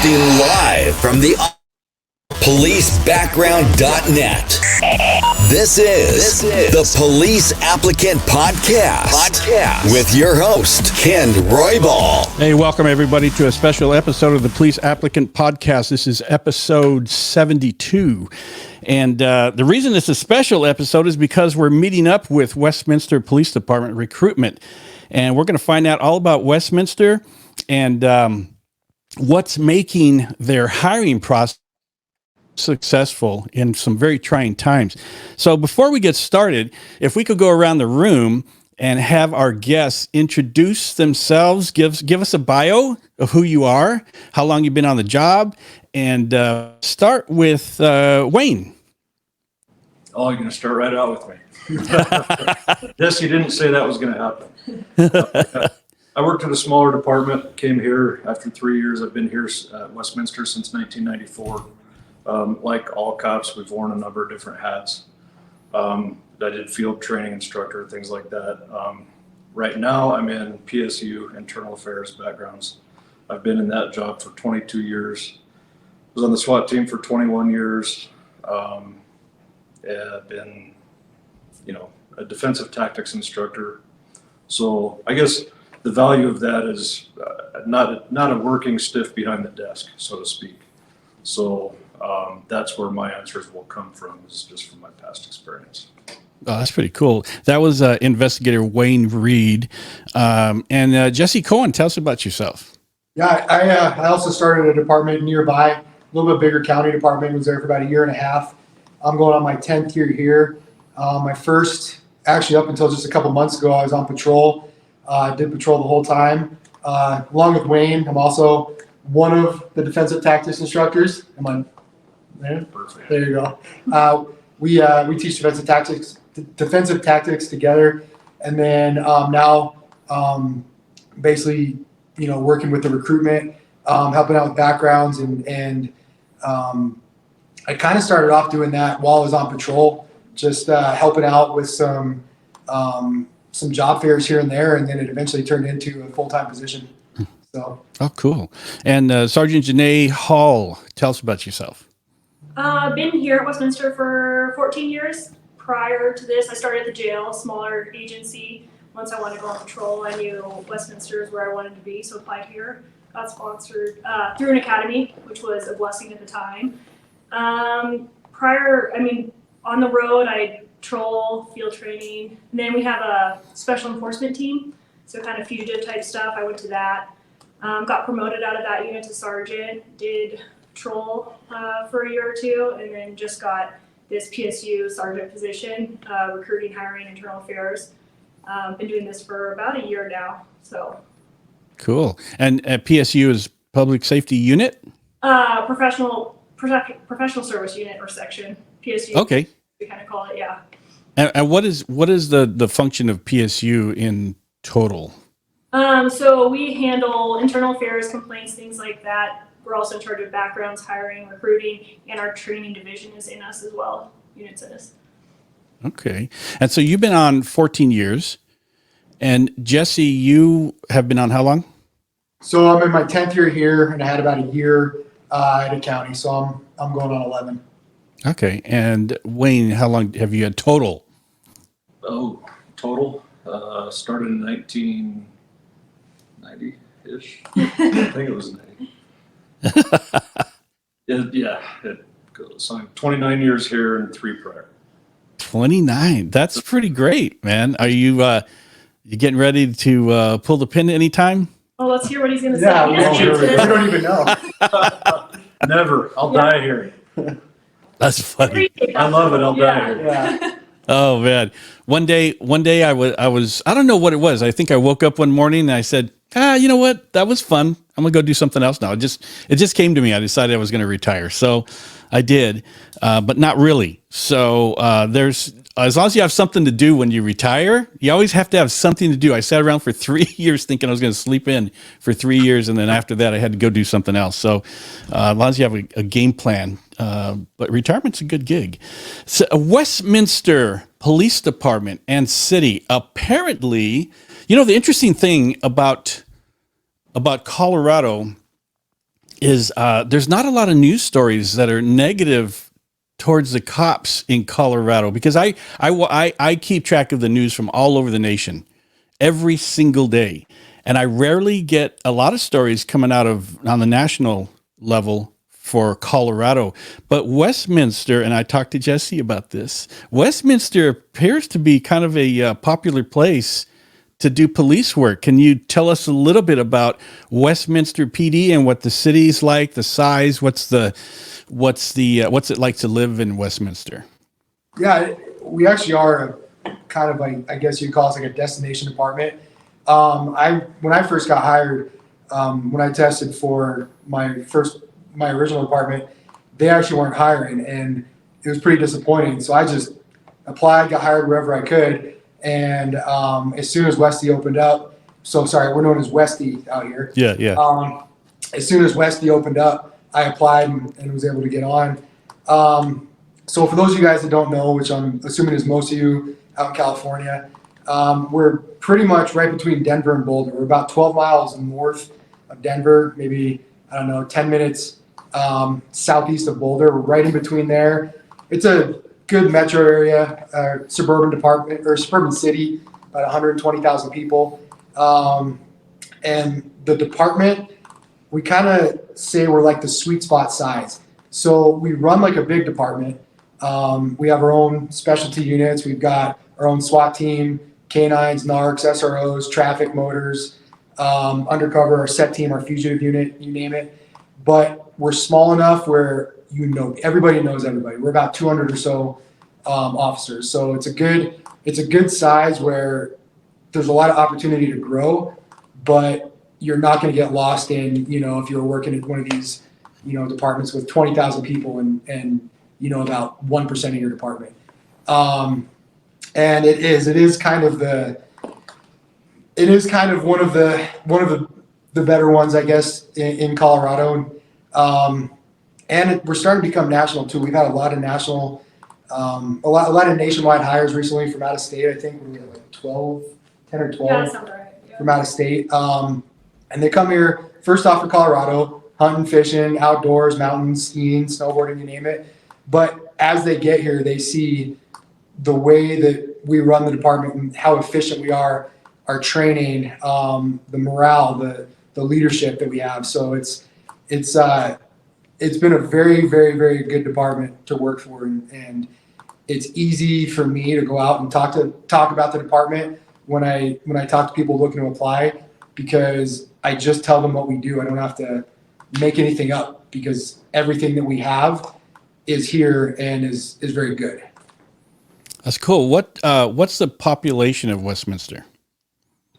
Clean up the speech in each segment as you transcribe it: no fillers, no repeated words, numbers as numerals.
Broadcasting live from the policebackground.net. This is the Police Applicant Podcast with your host, Ken Roybal. Hey, welcome everybody to a special episode of the Police Applicant Podcast. This is episode 72. And the reason it's a special episode is because we're meeting up with Westminster Police Department recruitment. And we're going to find out all about Westminster and what's making their hiring process successful in some very trying times. So before we get started, if we could go around the room and have our guests introduce themselves, give us a bio of who you are, how long you've been on the job, and start with Wayne. Oh, you're going to start right out with me. Yes, you didn't say that was going to happen. I worked at a smaller department, came here after 3 years. I've been here at Westminster since 1994. Like all cops, we've worn a number of different hats. I did field training instructor, things like that. Right now, I'm in PSU, internal affairs backgrounds. I've been in that job for 22 years. Was on the SWAT team for 21 years. I've been, a defensive tactics instructor. So I guess the value of that is not a working stiff behind the desk, so to speak. So that's where my answers will come from, is just from my past experience. Oh, that's pretty cool. That was investigator Wayne Reed. And Jesse Cohen, tell us about yourself. Yeah, I also started a department nearby, a little bit bigger county department. Was there for about a year and a half. I'm going on my 10th year here. My first, actually up until just a couple months ago, I was on patrol. Did patrol the whole time. Along with Wayne, I'm also one of the defensive tactics instructors. Am I there? Perfect. There you go. We teach defensive tactics together, and then now basically working with the recruitment, helping out with backgrounds, and I kind of started off doing that while I was on patrol, just helping out with some job fairs here and there, and then it eventually turned into a full-time position. So. Oh, cool. And Sergeant Janae Hall, tell us about yourself. I've been here at Westminster for 14 years. Prior to this, I started at the jail, smaller agency. Once I wanted to go on patrol, I knew Westminster is where I wanted to be, so applied here. Got sponsored through an academy, which was a blessing at the time. On the road, I patrol, field training, and then we have a special enforcement team, so kind of fugitive type stuff. I went to that. Got promoted out of that unit to sergeant, did patrol for a year or two, and then just got this PSU sergeant position, recruiting, hiring, internal affairs. Been doing this for about a year now. So cool. And PSU is public safety unit? Professional service unit or section. PSU. Okay. We kind of call it, yeah. And what is the function of PSU in total? So we handle internal affairs, complaints, things like that. We're also in charge of backgrounds, hiring, recruiting, and our training division is in us as well. Units in us. Okay. And so you've been on 14 years. And Jesse, you have been on how long? So I'm in my 10th year here, and I had about a year at a county. So I'm going on 11. Okay. And Wayne, how long have you had total? Oh, total? Started in 1990-ish. I think it was 90. It goes. So I'm 29 years here and 3 prior. 29. That's pretty great, man. Are you getting ready to pull the pin anytime? Oh, let's hear what he's going to Yeah, say. we don't even know. Never. I'll die here. That's funny. I love it. I'll die here. Yeah. Oh man. One day I was I don't know what it was. I think I woke up one morning and I said, you know what? That was fun. I'm gonna go do something else now. It just came to me. I decided I was gonna retire. So I did, but not really. So there's as long as you have something to do when you retire, you always have to have something to do. I sat around for 3 years thinking I was going to sleep in for 3 years, and then after that, I had to go do something else. So as long as you have a game plan, but retirement's a good gig. So Westminster Police Department and City, apparently, the interesting thing about Colorado is there's not a lot of news stories that are negative towards the cops in Colorado, because I keep track of the news from all over the nation every single day. And I rarely get a lot of stories coming out of on the national level for Colorado. But Westminster, and I talked to Jesse about this, Westminster appears to be kind of a popular place to do police work. Can you tell us a little bit about Westminster PD and what the city's like, the size, what's it like to live in Westminster? Yeah, we actually are kind of like, I guess you'd call us like a destination department. When I first got hired, when I tested for my original department, they actually weren't hiring, and it was pretty disappointing. So I just applied, got hired wherever I could. And as soon as Westy opened up, we're known as Westy out here. Yeah. As soon as Westy opened up, I applied and was able to get on. So for those of you guys that don't know, which I'm assuming is most of you out in California, we're pretty much right between Denver and Boulder. We're about 12 miles north of Denver, maybe, 10 minutes southeast of Boulder. We're right in between there. It's a good metro area, suburban city, about 120,000 people. And the department, we kind of say we're like the sweet spot size. So we run like a big department. We have our own specialty units. We've got our own SWAT team, canines, narcs, SROs, traffic motors, undercover, our set team, our fugitive unit, you name it. But we're small enough where everybody knows everybody. We're about 200 or so officers. So it's a good size where there's a lot of opportunity to grow, but you're not going to get lost in, if you're working at one of these, departments with 20,000 people and about 1% of your department. And it is kind of one of the better ones, I guess, in Colorado. And we're starting to become national too. We've had a lot of national, a lot of nationwide hires recently from out of state. I think we have like 10 or 12 Yeah, that sounds right. Yeah. from out of state. And they come here first off for Colorado, hunting, fishing, outdoors, mountains, skiing, snowboarding, you name it. But as they get here, they see the way that we run the department and how efficient we are, our training, the morale, the leadership that we have. So it's been a very, very, very good department to work for, and it's easy for me to go out and talk about the department when I talk to people looking to apply, because I just tell them what we do. I don't have to make anything up, because everything that we have is here and is very good. That's cool. What's the population of Westminster?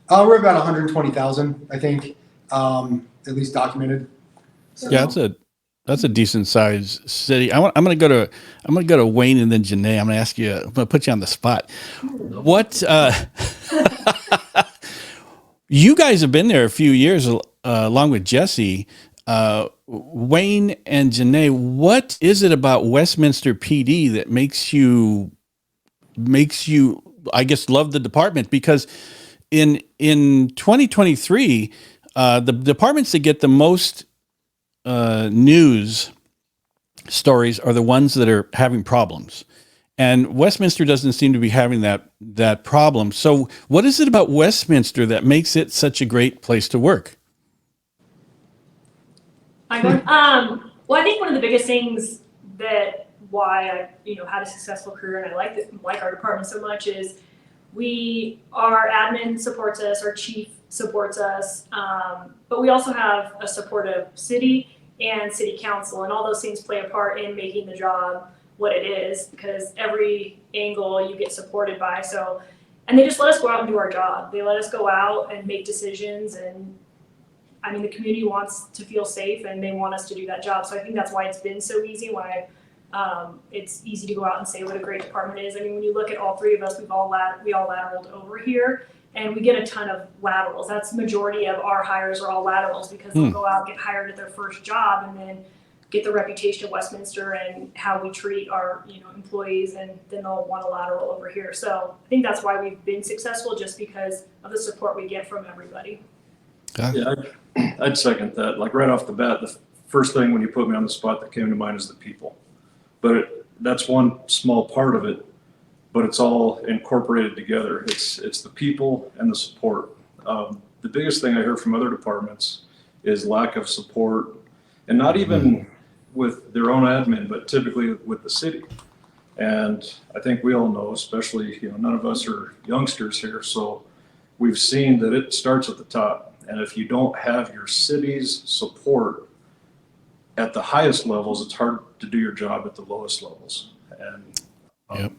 We're about 120,000, I think, at least documented. So, Yeah, that's a decent sized city. I'm gonna go to Wayne and then Janae. I'm gonna put you on the spot. What you guys have been there a few years along with Jesse. Wayne and Janae, what is it about Westminster PD that makes you, I guess, love the department? Because in 2023, the departments that get the most news stories are the ones that are having problems, and Westminster doesn't seem to be having that problem. So what is it about Westminster that makes it such a great place to work? Well, I think one of the biggest things that why I had a successful career and I like our department so much is our admin supports us, our chief supports us, but we also have a supportive city and city council, and all those things play a part in making the job what it is, because every angle you get supported by. So, and they just let us go out and do our job. They let us go out and make decisions, and I mean, the community wants to feel safe and they want us to do that job. So I think that's why it's been so easy, why it's easy to go out and say what a great department is. I mean, when you look at all three of us, we all lateraled over here, and we get a ton of laterals. That's the majority of our hires are all laterals, because they'll go out, get hired at their first job, and then get the reputation of Westminster and how we treat our employees, and then they'll want a lateral over here. So I think that's why we've been successful, just because of the support we get from everybody. Yeah, I'd second that. Like right off the bat, the first thing when you put me on the spot that came to mind is the people. But that's one small part of it, but it's all incorporated together. It's the people and the support. The biggest thing I hear from other departments is lack of support, and not even with their own admin, but typically with the city. And I think we all know, especially, none of us are youngsters here, so we've seen that it starts at the top. And if you don't have your city's support at the highest levels, it's hard to do your job at the lowest levels. And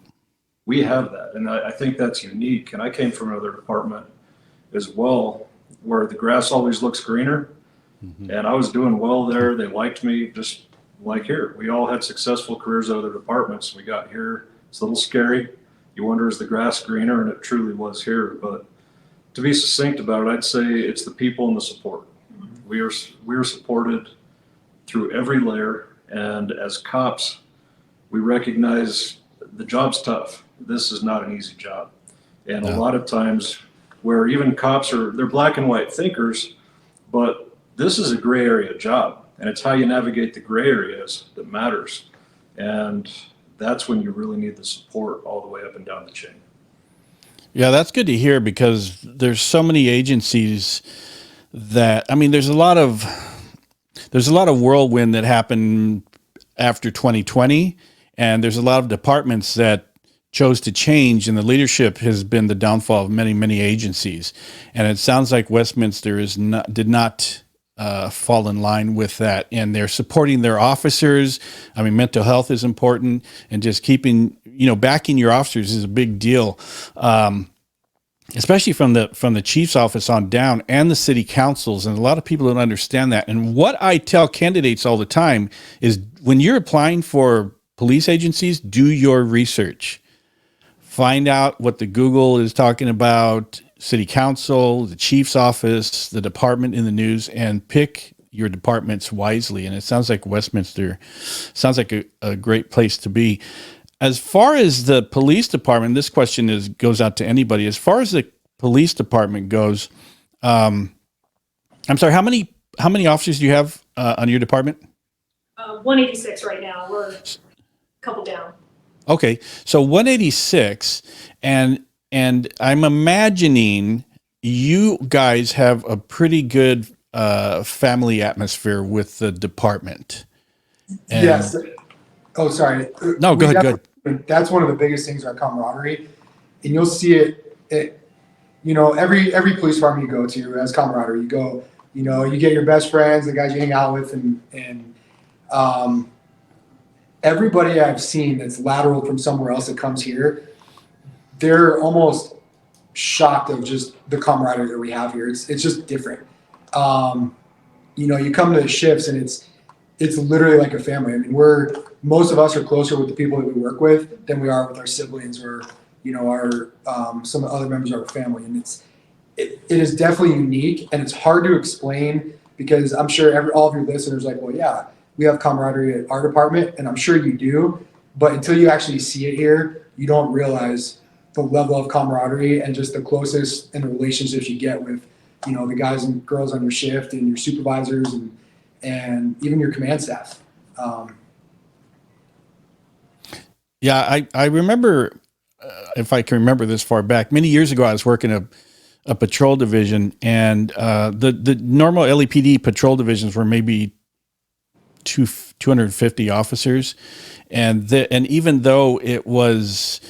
we have that. And I think that's unique. And I came from another department as well, where the grass always looks greener. And I was doing well there. They liked me, just like here. We all had successful careers at other departments. We got here. It's a little scary. You wonder, is the grass greener? And it truly was here. But to be succinct about it, I'd say it's the people and the support. We are supported through every layer. And as cops, we recognize the job's tough. This is not an easy job. And a lot of times where even cops they're black and white thinkers, but this is a gray area job. And it's how you navigate the gray areas that matters. And that's when you really need the support all the way up and down the chain. Yeah, that's good to hear, because there's so many agencies that, there's a lot of whirlwind that happened after 2020, and there's a lot of departments that chose to change, and the leadership has been the downfall of many, many agencies. And it sounds like Westminster did not fall in line with that, and they're supporting their officers. Mental health is important, and just keeping, backing your officers is a big deal, especially from the chief's office on down, and the city councils. And a lot of people don't understand that. And what I tell candidates all the time is, when you're applying for police agencies, do your research. Find out what the Google is talking about, city council, the chief's office, the department in the news, and pick your departments wisely. And it sounds like Westminster sounds like a great place to be. As far as the police department, this question goes out to anybody. As far as the police department goes, I'm sorry, how many officers do you have on your department? 186 right now. We're a couple down. Okay, so 186, and I'm imagining you guys have a pretty good family atmosphere with the department. And yes. Oh, sorry. No, go ahead. That's one of the biggest things, our camaraderie, and you'll see it. Every police department you go to has camaraderie. You go, you get your best friends, the guys you hang out with, and everybody I've seen that's lateral from somewhere else that comes here, they're almost shocked of just the camaraderie that we have here. It's just different. You come to the shifts and it's literally like a family. Most of us are closer with the people that we work with than we are with our siblings or, our some other members of our family. And it is definitely unique, and it's hard to explain, because I'm sure all of your listeners are like, well, yeah, we have camaraderie at our department, and I'm sure you do, but until you actually see it here, you don't realize the level of camaraderie and just the closest and the relationships you get with, the guys and girls on your shift, and your supervisors, and even your command staff. Yeah, I remember, if I can remember this far back, many years ago, I was working a patrol division, and the normal LAPD patrol divisions were maybe 250 officers, and even though it was,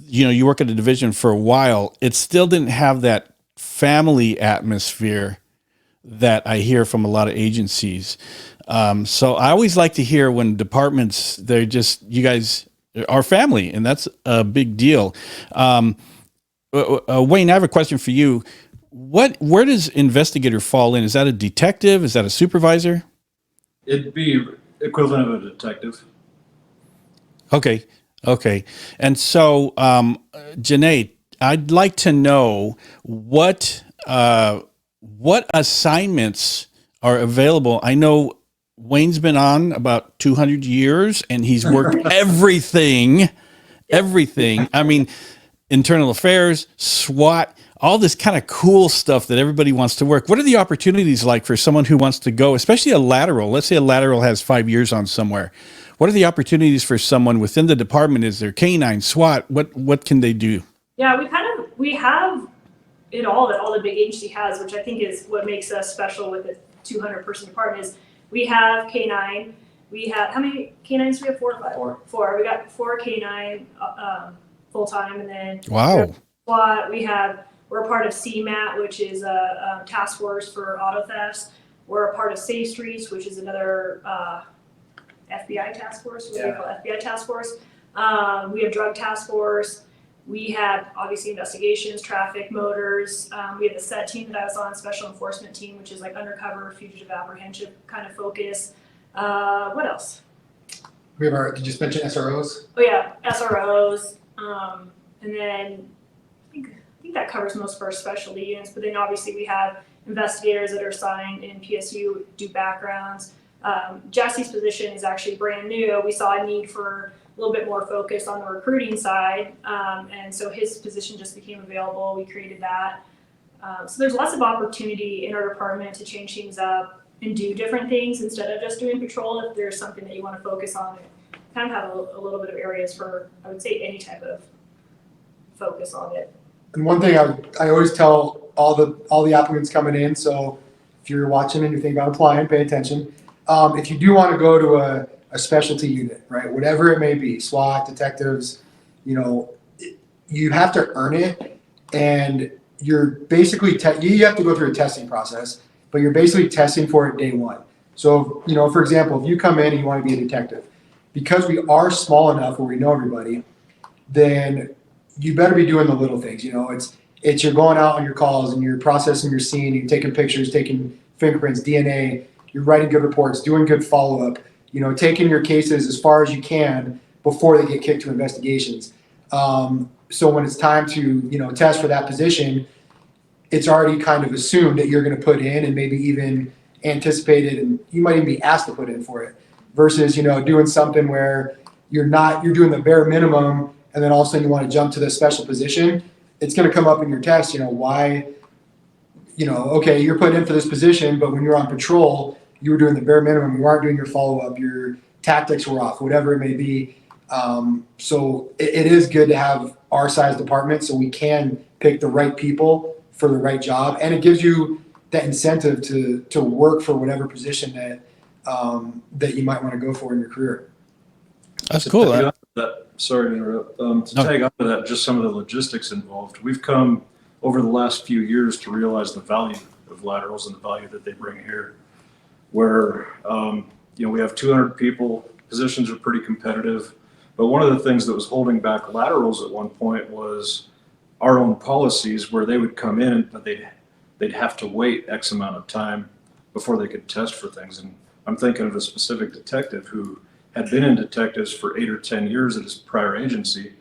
you work at a division for a while, it still didn't have that family atmosphere that I hear from a lot of agencies. So I always like to hear when departments, you guys are family, and that's a big deal. Wayne, I have a question for you. Where does investigator fall in? Is that a detective? Is that a supervisor? It'd be equivalent of a detective. Okay. And so, Janae, I'd like to know what assignments are available. I know Wayne's been on about 200 years, and he's worked everything. Internal affairs, SWAT. all this kind of cool stuff that everybody wants to work. What are the opportunities like for someone who wants to go, especially a lateral? Let's say a lateral has 5 years on somewhere. What are the opportunities for someone within the department? Is there canine, SWAT? What can they do? Yeah, we have it all that all the big agency has, which I think is what makes us special with a 200-person department. Is we have canine. We have, how many canines do we have? 4 or 5? Four. We got 4 canine full time, and then Wow. SWAT. We're a part of CMAT, which is a task force for auto thefts. We're a part of Safe Streets, which is another FBI task force. What do we call FBI task force? We have drug task force. We have obviously investigations, traffic, motors. We have the SET team that I was on, special enforcement team, which is like undercover, fugitive apprehension kind of focus. What else? We have our, did you just mention SROs? Oh yeah, SROs. And then I think that covers most of our specialty units. But then obviously we have investigators that are assigned in PSU, do backgrounds. Jesse's position is actually brand new. We saw a need for a little bit more focus on the recruiting side. And so his position just became available. We created that. So there's lots of opportunity in our department to change things up and do different things instead of just doing patrol. If there's something that you want to focus on, kind of have a little bit of areas for, I would say, any type of focus on it. And one thing I always tell all the applicants coming in, so if you're watching and you're thinking about applying, pay attention. If you do want to go to a specialty unit, right, whatever it may be, SWAT, detectives, you have to earn it, and you're basically you have to go through a testing process, but you're basically testing for it day one. So, for example, if you come in and you want to be a detective, because we are small enough where we know everybody, then you better be doing the little things. It's you're going out on your calls and you're processing your scene, you're taking pictures, taking fingerprints, DNA, you're writing good reports, doing good follow-up, taking your cases as far as you can before they get kicked to investigations. So when it's time to, test for that position, it's already kind of assumed that you're going to put in and maybe even anticipated, and you might even be asked to put in for it, versus, doing something where you're doing the bare minimum, and then all of a sudden you want to jump to the special position. It's going to come up in your test, why, okay, you're put in for this position, but when you're on patrol, you were doing the bare minimum, you aren't doing your follow-up, your tactics were off, whatever it may be. So it is good to have our size department so we can pick the right people for the right job, and it gives you that incentive to work for whatever position that you might want to go for in your career. That's cool. Sorry to interrupt. Tag on to that, just some of the logistics involved. We've come over the last few years to realize the value of laterals and the value that they bring here. Where we have 200 people, positions are pretty competitive, but one of the things that was holding back laterals at one point was our own policies, where they would come in, but they'd have to wait X amount of time before they could test for things. And I'm thinking of a specific detective who had been in detectives for 8 or 10 years at his prior agency.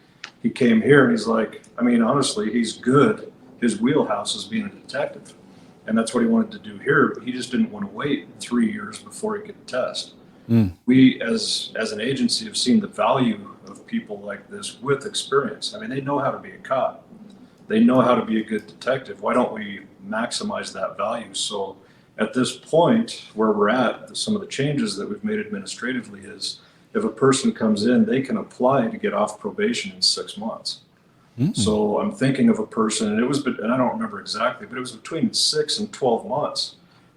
He came here and he's like, honestly, he's good. His wheelhouse is being a detective. And that's what he wanted to do here, but he just didn't want to wait 3 years before he could test. We, as an agency, have seen the value of people like this with experience. They know how to be a cop. They know how to be a good detective. Why don't we maximize that value? So at this point where we're at, some of the changes that we've made administratively is if a person comes in, they can apply to get off probation in 6 months. So I'm thinking of a person, and I don't remember exactly, but it was between 6 and 12 months.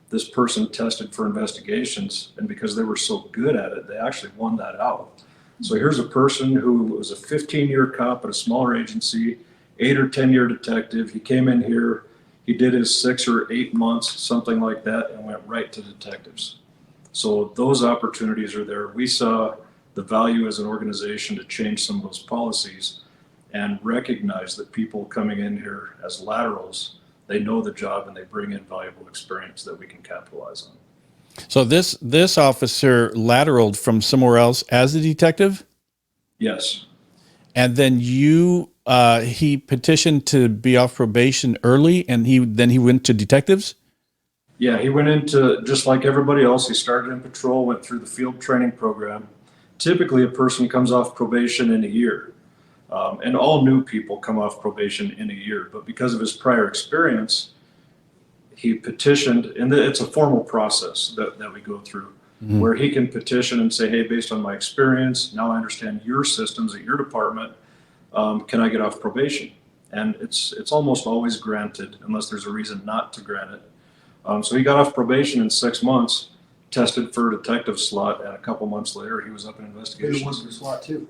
This person tested for investigations, and because they were so good at it, they actually won that out. So here's a person who was a 15-year cop at a smaller agency, 8 or 10-year detective. He came in here, he did his 6 or 8 months, something like that, and went right to detectives. So those opportunities are there. We saw the value as an organization to change some of those policies and recognize that people coming in here as laterals, they know the job and they bring in valuable experience that we can capitalize on. So this officer lateraled from somewhere else as a detective? Yes. And then he petitioned to be off probation early, and he went to detectives? Yeah, he went into, just like everybody else, he started in patrol, went through the field training program. Typically, a person comes off probation in a year. And all new people come off probation in a year, but because of his prior experience, he petitioned, and it's a formal process that we go through, where he can petition and say, hey, based on my experience, now I understand your systems at your department, can I get off probation? And it's almost always granted unless there's a reason not to grant it. So he got off probation in 6 months, tested for detective slot, and a couple months later he was up in investigations. It was for SWAT too.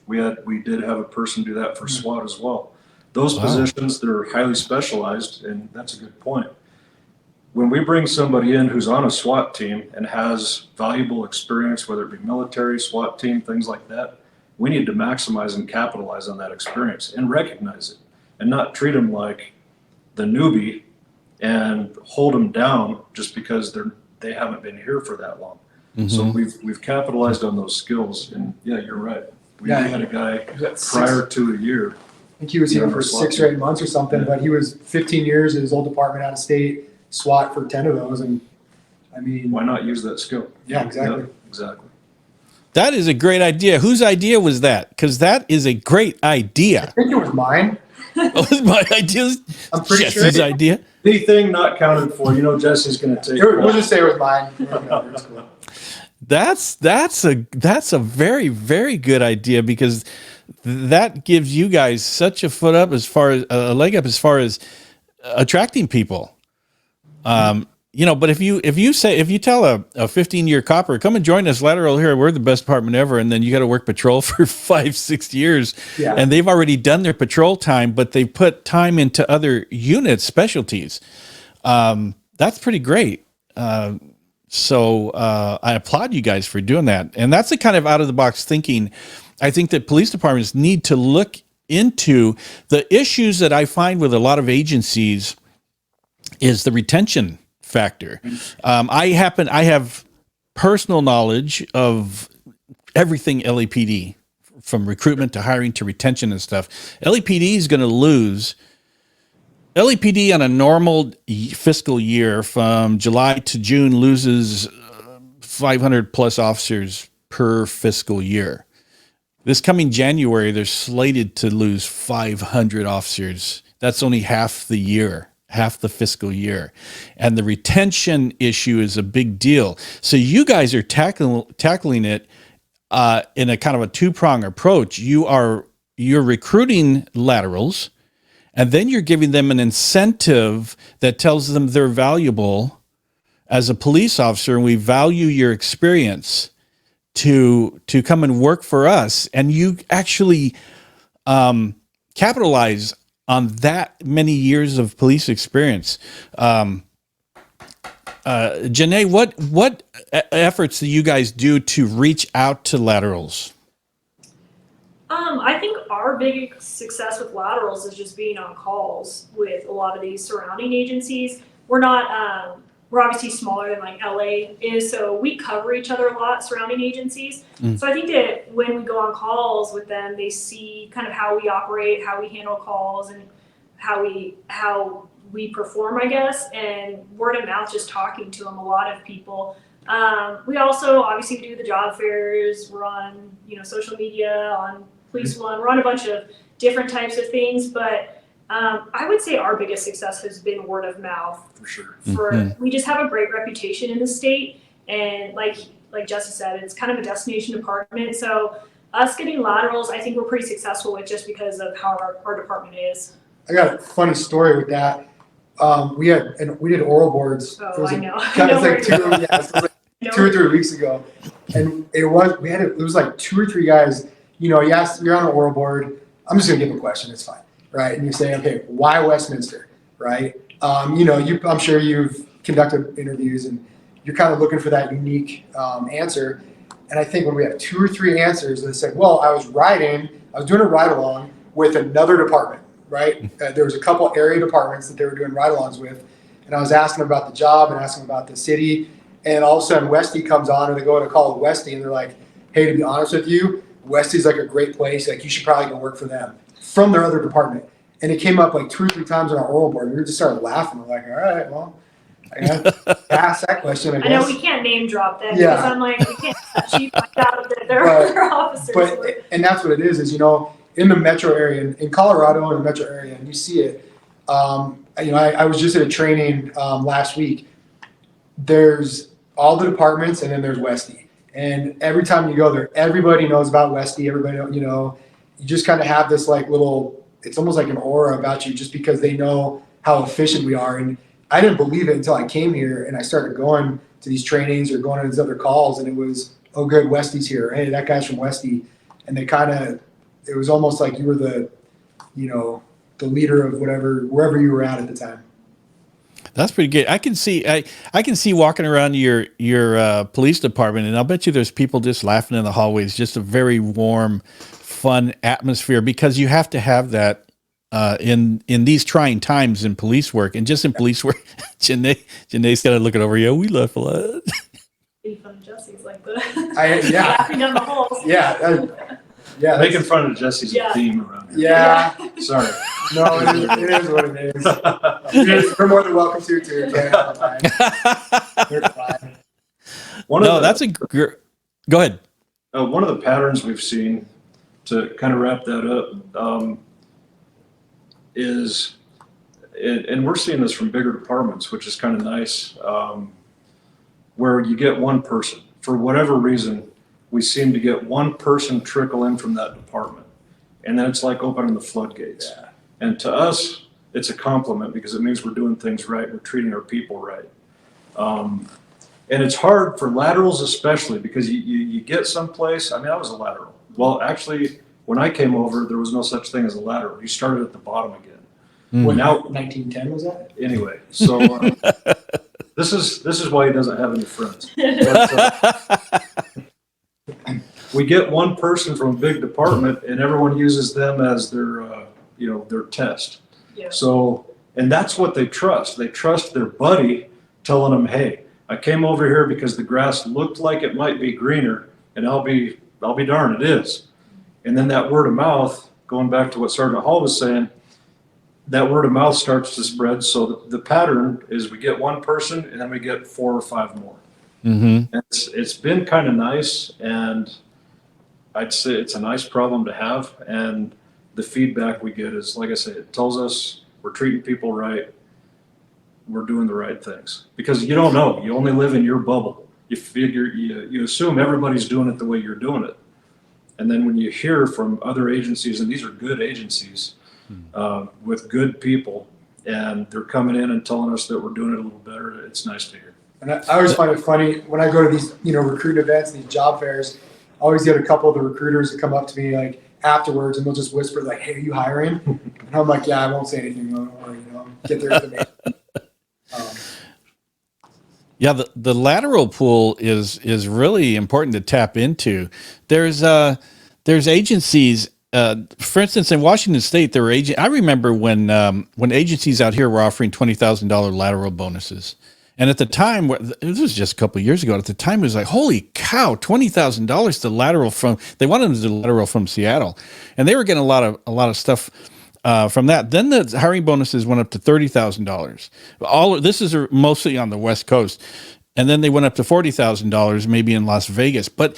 We did have a person do that for SWAT as well. Those Wow. positions, they're highly specialized, and that's a good point. When we bring somebody in who's on a SWAT team and has valuable experience, whether it be military, SWAT team, things like that, we need to maximize and capitalize on that experience and recognize it, and not treat them like the newbie and hold them down just because they haven't been here for that long. So we've capitalized on those skills, and yeah, you're right. We had a guy prior to a year. I think he was here for 6 or 8 months or something, but he was 15 years in his old department out of state, SWAT for 10 of those. And I mean, Why not use that skill? yeah, exactly. Yep, exactly. That is a great idea. Whose idea was that? Because that is a great I idea. think it was mine. Oh, it's my idea. I'm pretty sure. Jesse's idea. Anything not counted for, Jesse's going to take. We'll just say it was mine. It's cool. That's a very, very good idea, because that gives you guys such a foot up as far as a leg up as far as attracting people. But if you tell a 15-year copper, come and join us Lateral here, we're the best department ever, and then you got to work patrol for 5-6 years, and they've already done their patrol time, but they put time into other units, specialties. That's pretty great. So I applaud you guys for doing that. And that's the kind of out of the box thinking I think that police departments need to look into. The issues that I find with a lot of agencies is the retention factor. I have personal knowledge of everything LAPD, from recruitment to hiring to retention and stuff. LAPD is going to lose. LAPD on a normal fiscal year from July to June loses 500 plus officers per fiscal year. This coming January, they're slated to lose 500 officers. That's only half the year, half the fiscal year. And the retention issue is a big deal. So you guys are tackling it in a kind of a two-prong approach. You're recruiting laterals, and then you're giving them an incentive that tells them they're valuable as a police officer, and we value your experience to come and work for us. And you actually capitalize on that many years of police experience. Janae, what efforts do you guys do to reach out to laterals? I think our big success with Laterals is just being on calls with a lot of these surrounding agencies. We're not, we're obviously smaller than like LA is, so we cover each other a lot, surrounding agencies. So I think that when we go on calls with them, they see kind of how we operate, how we handle calls, and how we perform, I guess, and word of mouth, just talking to them, a lot of people. We also obviously do the job fairs. We're on, social media, on Police One. We're on a bunch of different types of things, but I would say our biggest success has been word of mouth. For sure. We just have a great reputation in the state, and like Jesse said, it's kind of a destination department. So us getting laterals, I think we're pretty successful with, just because of how our department is. I got a funny story with that. We did oral boards. Oh, I know. Kind of like 2 or 3 weeks ago, and it was like 2 or 3 guys. You're on an oral board. I'm just gonna give a question. It's fine, right? And you say, okay, why Westminster, right? I'm sure you've conducted interviews, and you're kind of looking for that unique answer. And I think when we have 2 or 3 answers, they said, well, I was doing a ride along with another department, right? There was a couple area departments that they were doing ride-alongs with, and I was asking about the job and asking about the city, and all of a sudden Westy comes on, and they go to call Westy, and they're like, hey, to be honest with you, Westy's like a great place, like you should probably go work for them, from their other department. And it came up like 2 or 3 times on our oral board, and we just started laughing. We're like, all right, well, I gotta ask that question, I guess. I know we can't name drop them, because I'm like, we can't cheat like that with their officers. And that's what it is, in the metro area, in Colorado, in the metro area, and you see it. I was just at a training last week. There's all the departments, and then there's Westy. And every time you go there, everybody knows about Westy. Everybody, you just kind of have this like little, it's almost like an aura about you just because they know how efficient we are. And I didn't believe it until I came here and I started going to these trainings or going to these other calls, and it was, oh, good, Westy's here. Hey, that guy's from Westy. And it was almost like you were the leader of wherever you were at the time. That's pretty good. I can see walking around your police department, and I'll bet you there's people just laughing in the hallways. Just a very warm, fun atmosphere, because you have to have that in these trying times in police work, and just in police work. Janae's got to look it over. Yeah, we laugh a lot. Fun of Jesse's like laughing down the halls. Yeah, making fun of Jesse's a theme around here. Yeah. Sorry. No, it is what it is. You're more than welcome to too. You're fine. Go ahead. One of the patterns we've seen, to kind of wrap that up, is, and we're seeing this from bigger departments, which is kind of nice, where you get one person. For whatever reason, we seem to get one person trickle in from that department. And then it's like opening the floodgates. Yeah. And to us, it's a compliment, because it means we're doing things right. We're treating our people right. And it's hard for laterals, especially because you get someplace. I mean, I was a lateral. Well, actually, when I came over, there was no such thing as a lateral. You started at the bottom again. Well, now 1910 was that? Anyway, so this is why he doesn't have any friends. But, we get one person from a big department, and everyone uses them as their test. Yeah. So, and that's what they trust. They trust their buddy telling them, "Hey, I came over here because the grass looked like it might be greener, and I'll be darned, it is." And then that word of mouth, going back to what Sergeant Hall was saying, that word of mouth starts to spread. So the pattern is we get one person, and then we get 4 or 5 more. Mm-hmm. It's been kind of nice, and I'd say it's a nice problem to have. And the feedback we get is, like I said, it tells us we're treating people right. We're doing the right things, because you don't know. You only live in your bubble. You figure, you assume everybody's doing it the way you're doing it. And then when you hear from other agencies, and these are good agencies with good people, and they're coming in and telling us that we're doing it a little better, it's nice to hear. And I always find it funny when I go to these, recruit events, these job fairs. I always get a couple of the recruiters that come up to me like afterwards, and they'll just whisper like, "Hey, are you hiring?" And I'm like, "Yeah, I won't say anything. Don't worry, get their information." Yeah, the lateral pool is really important to tap into. There's agencies. For instance, in Washington State, there were I remember when agencies out here were offering $20,000 lateral bonuses. And at the time, this was just a couple of years ago, at the time it was like, holy cow, $20,000 to lateral they wanted them to lateral from Seattle. And they were getting a lot of stuff from that. Then the hiring bonuses went up to $30,000. This is mostly on the West Coast. And then they went up to $40,000, maybe in Las Vegas. But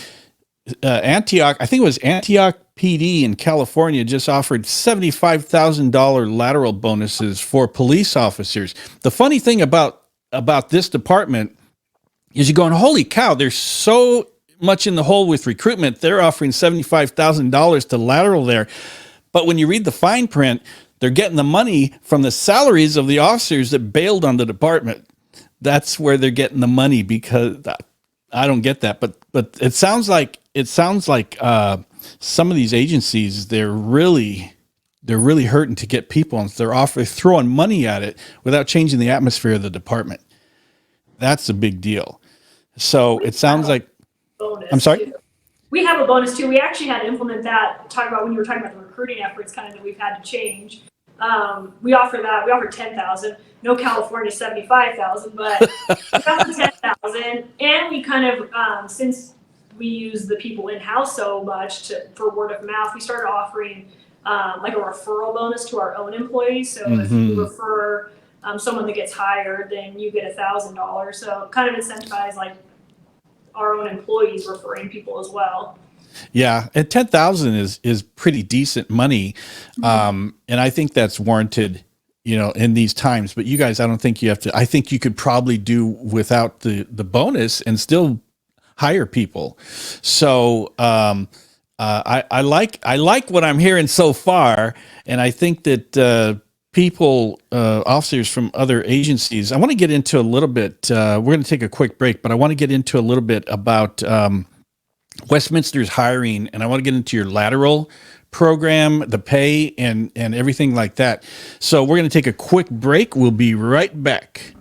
Antioch, I think it was Antioch PD in California, just offered $75,000 lateral bonuses for police officers. The funny thing about this department is you're going, holy cow, they're so much in the hole with recruitment. They're offering $75,000 to lateral there. But when you read the fine print, they're getting the money from the salaries of the officers that bailed on the department. That's where they're getting the money, because I don't get that. But it sounds like some of these agencies, they're really hurting to get people, and they're throwing money at it without changing the atmosphere of the department. That's a big deal. So it sounds like, I'm sorry? Too. We have a bonus too. We actually had to implement that. Talk about when you were talking about the recruiting efforts, kind of that we've had to change. We offer that. We offer $10,000. No California $75,000, but we offer $10,000, and we kind of since we use the people in house so much for word of mouth, we started offering like a referral bonus to our own employees. So if you refer someone that gets hired, then you get $1,000. So kind of incentivize like our own employees referring people as well. Yeah, and 10,000 is pretty decent money, and I think that's warranted, in these times. But you guys, I don't think you have to. I think you could probably do without the bonus and still hire people. So I like what I'm hearing so far, and I think that officers from other agencies. I want to get into a little bit. We're going to take a quick break, but I want to get into a little bit about Westminster's hiring, and I want to get into your lateral program, the pay, and everything like that. So we're going to take a quick break. We'll be right back.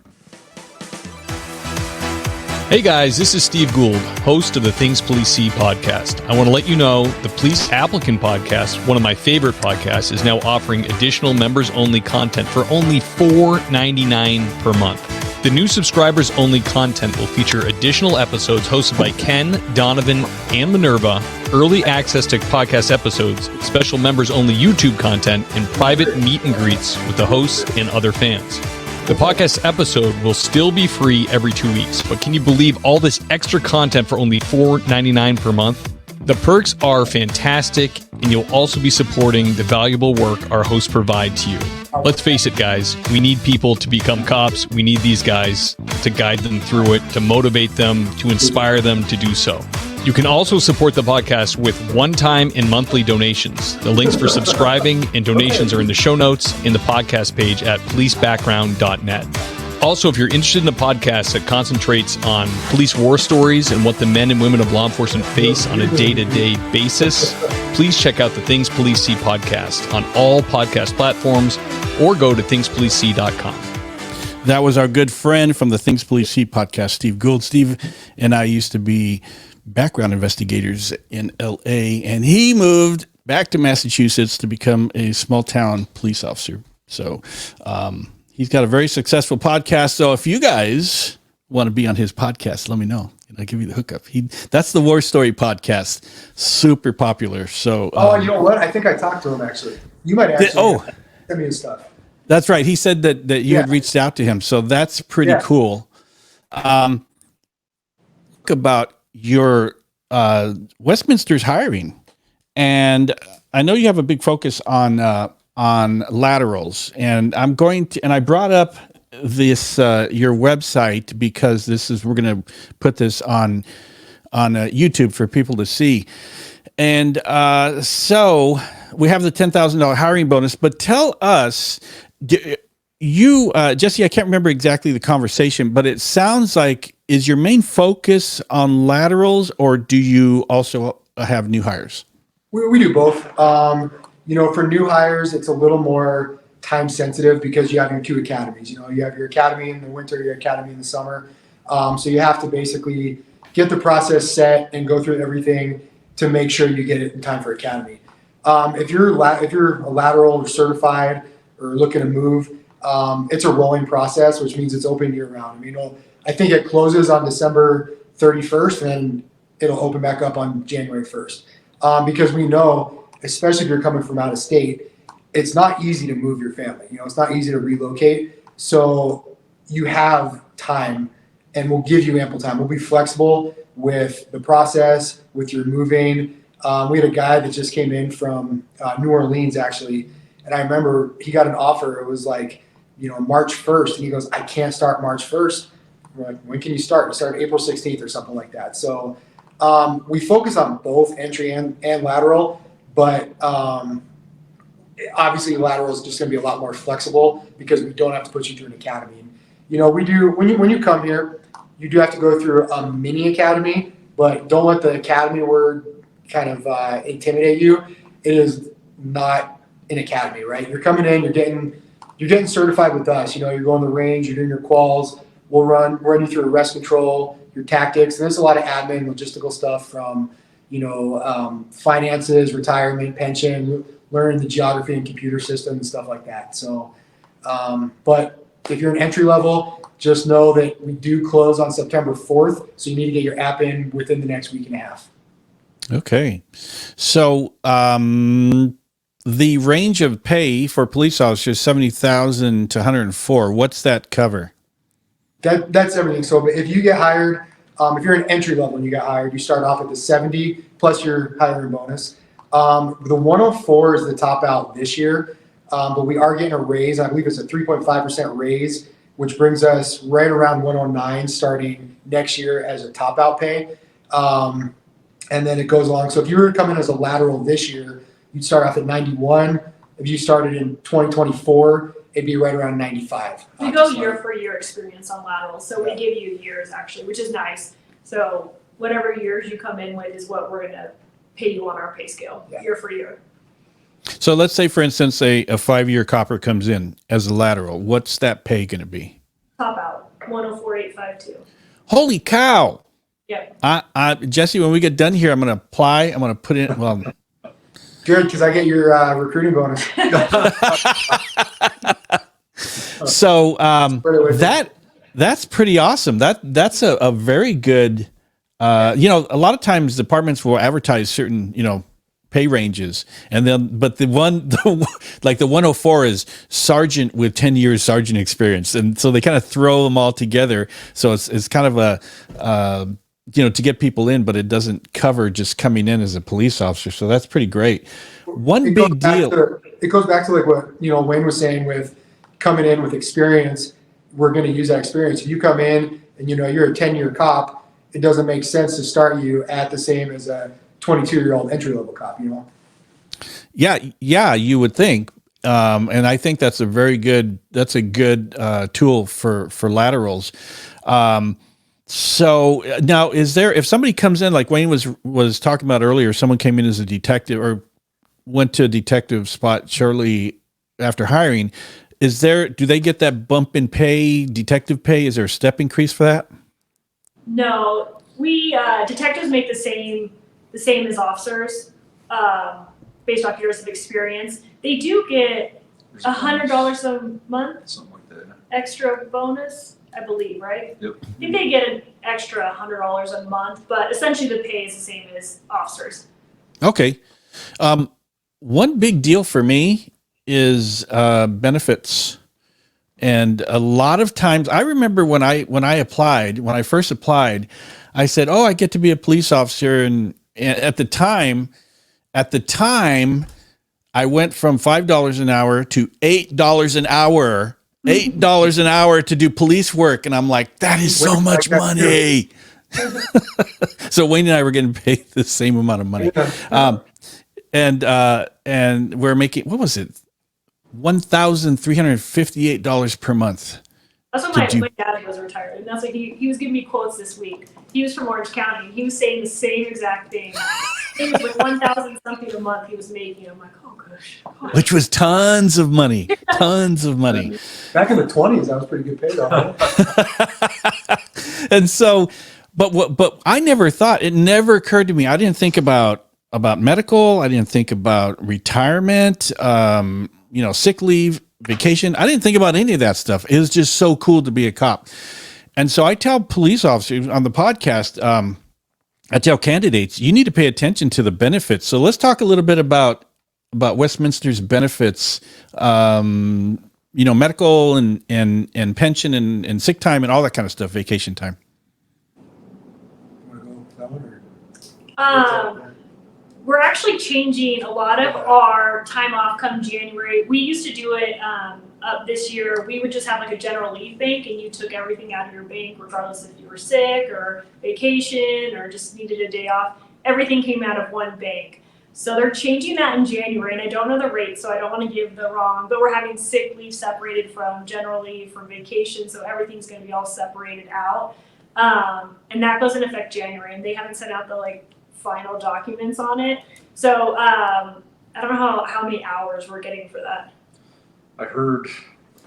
Hey guys, this is Steve Gould, host of the Things Police See podcast. I want to let you know the Police Applicant podcast, one of my favorite podcasts, is now offering additional members-only content for only $4.99 per month. The new subscribers-only content will feature additional episodes hosted by Ken, Donovan, and Minerva, early access to podcast episodes, special members-only YouTube content, and private meet and greets with the hosts and other fans. The podcast episode will still be free every 2 weeks, but can you believe all this extra content for only $4.99 per month? The perks are fantastic, and you'll also be supporting the valuable work our hosts provide to you. Let's face it, guys, we need people to become cops. We need these guys to guide them through it, to motivate them, to inspire them to do so. You can also support the podcast with one-time and monthly donations. The links for subscribing and donations are in the show notes in the podcast page at policebackground.net. Also, if you're interested in a podcast that concentrates on police war stories and what the men and women of law enforcement face on a day-to-day basis, please check out the Things Police See podcast on all podcast platforms or go to thingspolicesee.com. That was our good friend from the Things Police See podcast, Steve Gould. Steve and I used to be background investigators in LA, and he moved back to Massachusetts to become a small town police officer. So he's got a very successful podcast. So if you guys want to be on his podcast, let me know. I'll give you the hookup. That's the War Story podcast. Super popular. So you know what? I think I talked to him actually. You might actually send me his stuff. That's right. He said that you had reached out to him. So that's pretty cool. Talk about your Westminster's hiring, and I know you have a big focus on laterals, and I brought up this your website because we're going to put this on YouTube for people to see, and so we have the $10,000 hiring bonus. But tell us, Jesse, I can't remember exactly the conversation, but it sounds like, is your main focus on laterals, or do you also have new hires? We do both. For new hires, it's a little more time sensitive because you have your two academies. You have your academy in the winter, your academy in the summer. So you have to basically get the process set and go through everything to make sure you get it in time for academy. If you're a lateral or certified or looking to move, it's a rolling process, which means it's open year round. I think it closes on December 31st, and then it'll open back up on January 1st. Because we know, especially if you're coming from out of state, it's not easy to move your family. It's not easy to relocate. So you have time, and we'll give you ample time. We'll be flexible with the process, with your moving. We had a guy that just came in from New Orleans, actually, and I remember he got an offer. It was like, March 1st, and he goes, I can't start March 1st. We're like, when can you start? You start April 16th or something like that. So we focus on both entry and lateral, but obviously lateral is just going to be a lot more flexible because we don't have to put you through an academy. We do, when you come here, you do have to go through a mini academy, but don't let the academy word kind of intimidate you. It is not an academy, right? You're coming in, you're getting certified with us. You're going to the range, you're doing your quals. We'll run you through arrest control, your tactics. And there's a lot of admin, logistical stuff from, finances, retirement, pension, learning the geography and computer system and stuff like that. So, but if you're an entry level, just know that we do close on September 4th. So you need to get your app in within the next week and a half. Okay. So, the range of pay for police officers, $70,000 to $104,000. What's that cover? That's everything. So if you get hired If you're an entry level and you got hired, you start off at the 70 plus your hiring bonus. The 104 is the top out this year, but we are getting a raise. I believe it's a 3.5% raise, which brings us right around 109 starting next year as a top out pay. And then it goes along. So if you were to come in as a lateral this year, you'd start off at 91. If you started in 2024, it'd be right around 95. We go year for year experience on laterals, so we give you years actually, which is nice. So whatever years you come in with is what we're gonna pay you on our pay scale, year for year. So let's say, for instance, a 5-year copper comes in as a lateral. What's that pay going to be? Top out, 104,852. Holy cow! Yeah. Jesse, when we get done here, I'm going to apply. I'm going to put in. Well, Good, because I get your recruiting bonus. so that's pretty awesome. That's a very good. A lot of times departments will advertise certain pay ranges, and then but like the 104 is sergeant with 10 years sergeant experience, and so they kind of throw them all together. So it's kind of a to get people in, but it doesn't cover just coming in as a police officer. So that's pretty great. One big deal. It goes back to like what Wayne was saying with coming in with experience. We're going to use that experience. If you come in and you're a 10-year cop, it doesn't make sense to start you at the same as a 22-year-old entry-level cop. Yeah, you would think. And I think that's a good tool for laterals. So now, if somebody comes in, like Wayne was talking about earlier, someone came in as a detective or went to a detective spot shortly after hiring, do they get that bump in pay, detective pay? Is there a step increase for that? No, we detectives make the same as officers, based off years of experience. They do get $100 a month, Something like that. extra bonus. I believe, right? Yep. I think they get an extra $100 a month, but essentially the pay is the same as officers. Okay. One big deal for me is benefits. And a lot of times, I remember when I first applied, I said, "Oh, I get to be a police officer." And at the time, I went from $5 an hour to $8 an hour. $8 an hour to do police work, and I'm like, that is so much money. So Wayne and I were getting paid the same amount of money, and we're making, what was it, $1,358 per month. That's what my dad was retired, and that's like he was giving me quotes this week. He was from Orange County. He was saying the same exact thing. It was like 1,000 something a month he was making. I'm like, oh gosh. Which was tons of money. Tons of money. Back in the 20s, that was pretty good pay though. And so, but I never thought, it never occurred to me. I didn't think about medical. I didn't think about retirement, sick leave, vacation. I didn't think about any of that stuff. It was just so cool to be a cop. And so I tell police officers on the podcast, I tell candidates, you need to pay attention to the benefits. So let's talk a little bit about Westminster's benefits, medical and pension and sick time and all that kind of stuff, vacation time. We're actually changing a lot of our time off come January. We used to do it up this year. We would just have like a general leave bank, and you took everything out of your bank, regardless if you were sick or vacation or just needed a day off. Everything came out of one bank. So they're changing that in January, and I don't know the rate, so I don't want to give the wrong, but we're having sick leave separated from general leave, from vacation, so everything's going to be all separated out. And that goes into effect January, and they haven't sent out the final documents on it. So I don't know how many hours we're getting for that. I heard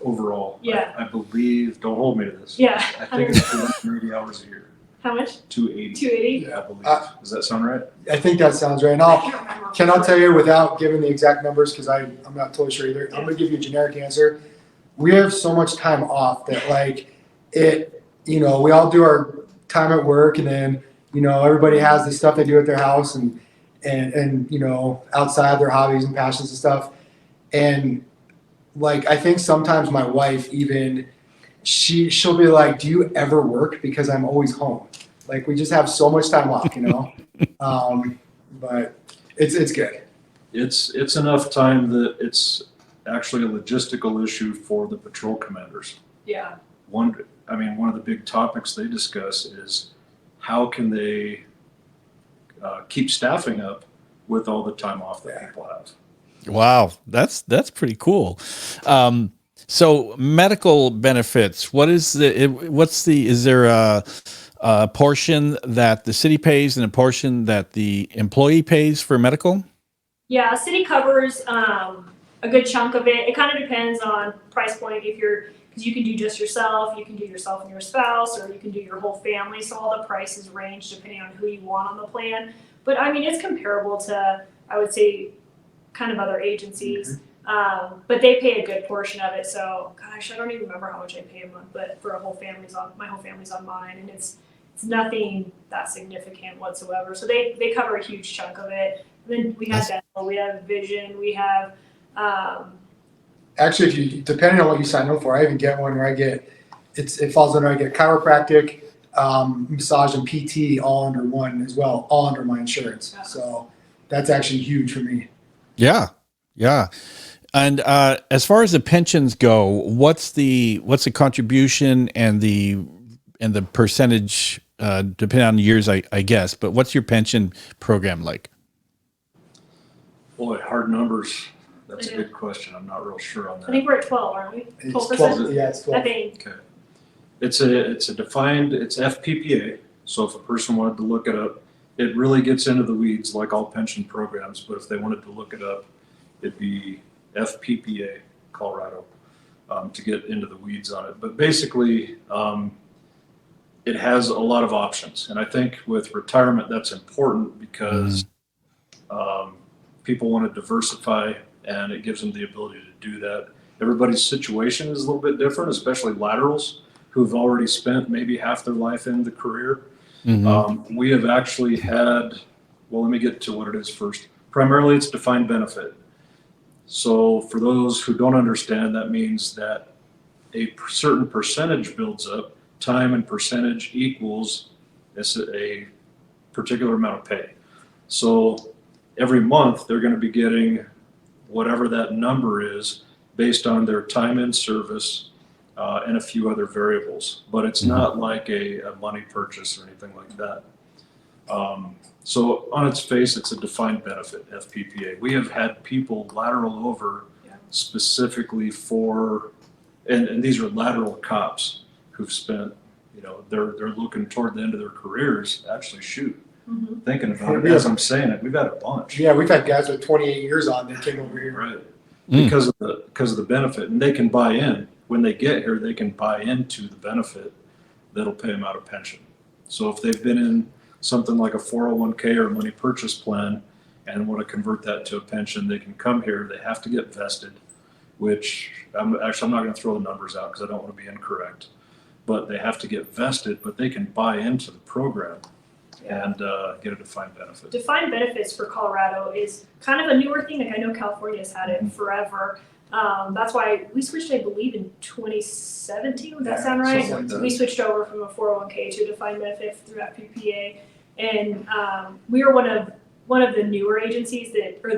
overall. Yeah. I believe, don't hold me to this. Yeah. I think it's 280 hours a year. How much? 280. 280? Yeah, I believe. Does that sound right? I think that sounds right. And I tell you without giving the exact numbers, because I'm not totally sure either. I'm going to give you a generic answer. We have so much time off that we all do our time at work, and then everybody has the stuff they do at their house and outside their hobbies and passions and stuff. And I think sometimes my wife even, she'll be like, "Do you ever work?" Because I'm always home. Like we just have so much time off, you know. But it's good. It's enough time that it's actually a logistical issue for the patrol commanders. Yeah. One of the big topics they discuss is how can they keep staffing up with all the time off that people have. Wow, that's pretty cool. So medical benefits. Is there a portion that the city pays and a portion that the employee pays for medical? Yeah, city covers a good chunk of it. It kind of depends on price point. Because you can do just yourself, you can do yourself and your spouse, or you can do your whole family. So all the prices range depending on who you want on the plan. But I mean, it's comparable to, I would say, kind of other agencies. But they pay a good portion of it. So gosh, I don't even remember how much I pay a month, but for my whole family's on mine, and it's nothing that significant whatsoever. So they cover a huge chunk of it. And then we have dental, we have vision, we have Actually, if you depending on what you sign up for, I even get one where it falls under, I get chiropractic, massage, and PT all under one as well, all under my insurance. Yeah. So that's actually huge for me. Yeah. And as far as the pensions go, what's the contribution and the percentage, depending on the years, I guess. But what's your pension program like? Boy, hard numbers. That's a good question. I'm not real sure on that. I think we're at 12, aren't we? It's 12%? 12. Yeah, it's 12. I think. Okay. It's FPPA. So if a person wanted to look it up, it really gets into the weeds like all pension programs. But if they wanted to look it up, it'd be FPPA, Colorado, to get into the weeds on it. But basically, it has a lot of options. And I think with retirement, that's important because people want to diversify, and it gives them the ability to do that. Everybody's situation is a little bit different, especially laterals who've already spent maybe half their life in the career. We have actually had, well, let me get to what it is first. Primarily, it's defined benefit. So for those who don't understand, that means that a certain percentage builds up, time and percentage equals a particular amount of pay. So every month they're going to be getting whatever that number is based on their time in service and a few other variables. But it's not like a money purchase or anything like that. So on its face, it's a defined benefit, FPPA. We have had people lateral over specifically for, and these are lateral cops who've spent, they're looking toward the end of their careers, actually thinking about it as I'm saying it. We've had a bunch. Yeah, we've had guys with 28 years on that came over here. Right. Because of the benefit, and they can buy in. When they get here, they can buy into the benefit that'll pay them out of pension. So if they've been in something like a 401k or a money purchase plan and want to convert that to a pension, they can come here. They have to get vested, which I'm not going to throw the numbers out because I don't want to be incorrect, but they have to get vested, but they can buy into the program and get a defined benefit. Defined benefits for Colorado is kind of a newer thing. Like I know California's had it forever. That's why we switched, I believe, in 2017. Would that sound right? Like that. We switched over from a 401k to a defined benefit through FPPA, and we were one of the newer agencies that, or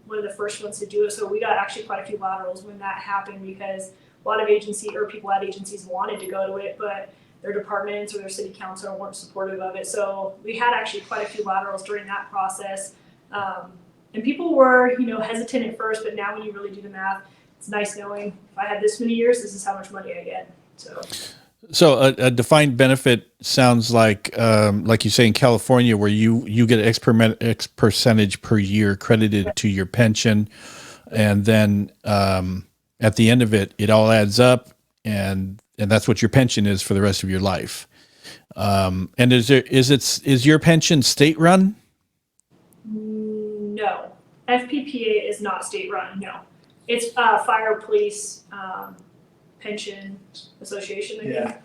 one of the first ones to do it. So we got actually quite a few laterals when that happened because a lot of people at agencies wanted to go to it, but their departments or their city council weren't supportive of it. So we had actually quite a few laterals during that process. And people were, hesitant at first, but now when you really do the math, it's nice knowing if I had this many years, this is how much money I get. So a defined benefit sounds like you say in California, where you get X percentage per year credited to your pension, and then at the end of it, it all adds up, and that's what your pension is for the rest of your life. And is your pension state run? No, FPPA is not state run. No, it's Fire Police Pension Association. I think.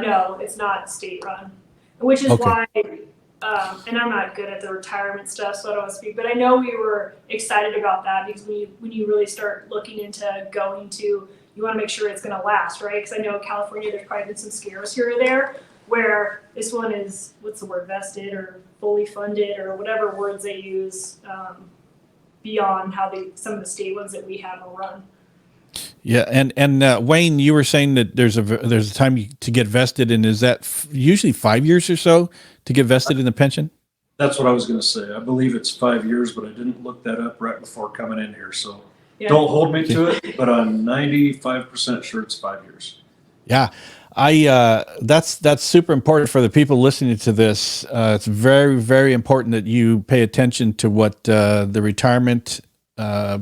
No, it's not state run, which is why. And I'm not good at the retirement stuff, so I don't want to speak. But I know we were excited about that because when you really start looking into going to, you want to make sure it's going to last, right? Because I know California, there's probably been some scares here or there. where this one is, what's the word, vested or fully funded or whatever words they use, beyond how some of the state ones that we have are run. Yeah, and Wayne, you were saying that there's a time to get vested, and is that usually 5 years or so to get vested in the pension? That's what I was going to say. I believe it's 5 years, but I didn't look that up right before coming in here. So don't hold me to it, but I'm 95% sure it's 5 years. Yeah, that's super important for the people listening to this. It's very, very important that you pay attention to what the retirement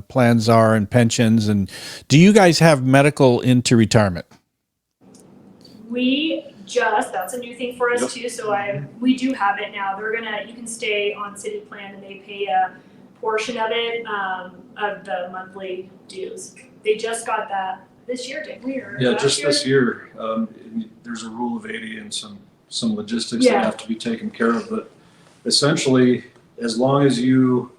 plans are and pensions. And do you guys have medical into retirement? That's a new thing for us too. So we do have it now. You can stay on city plan and they pay a portion of it, of the monthly dues. They just got that this year, didn't we? This year. There's a rule of 80 and some logistics that have to be taken care of. But essentially, as long as you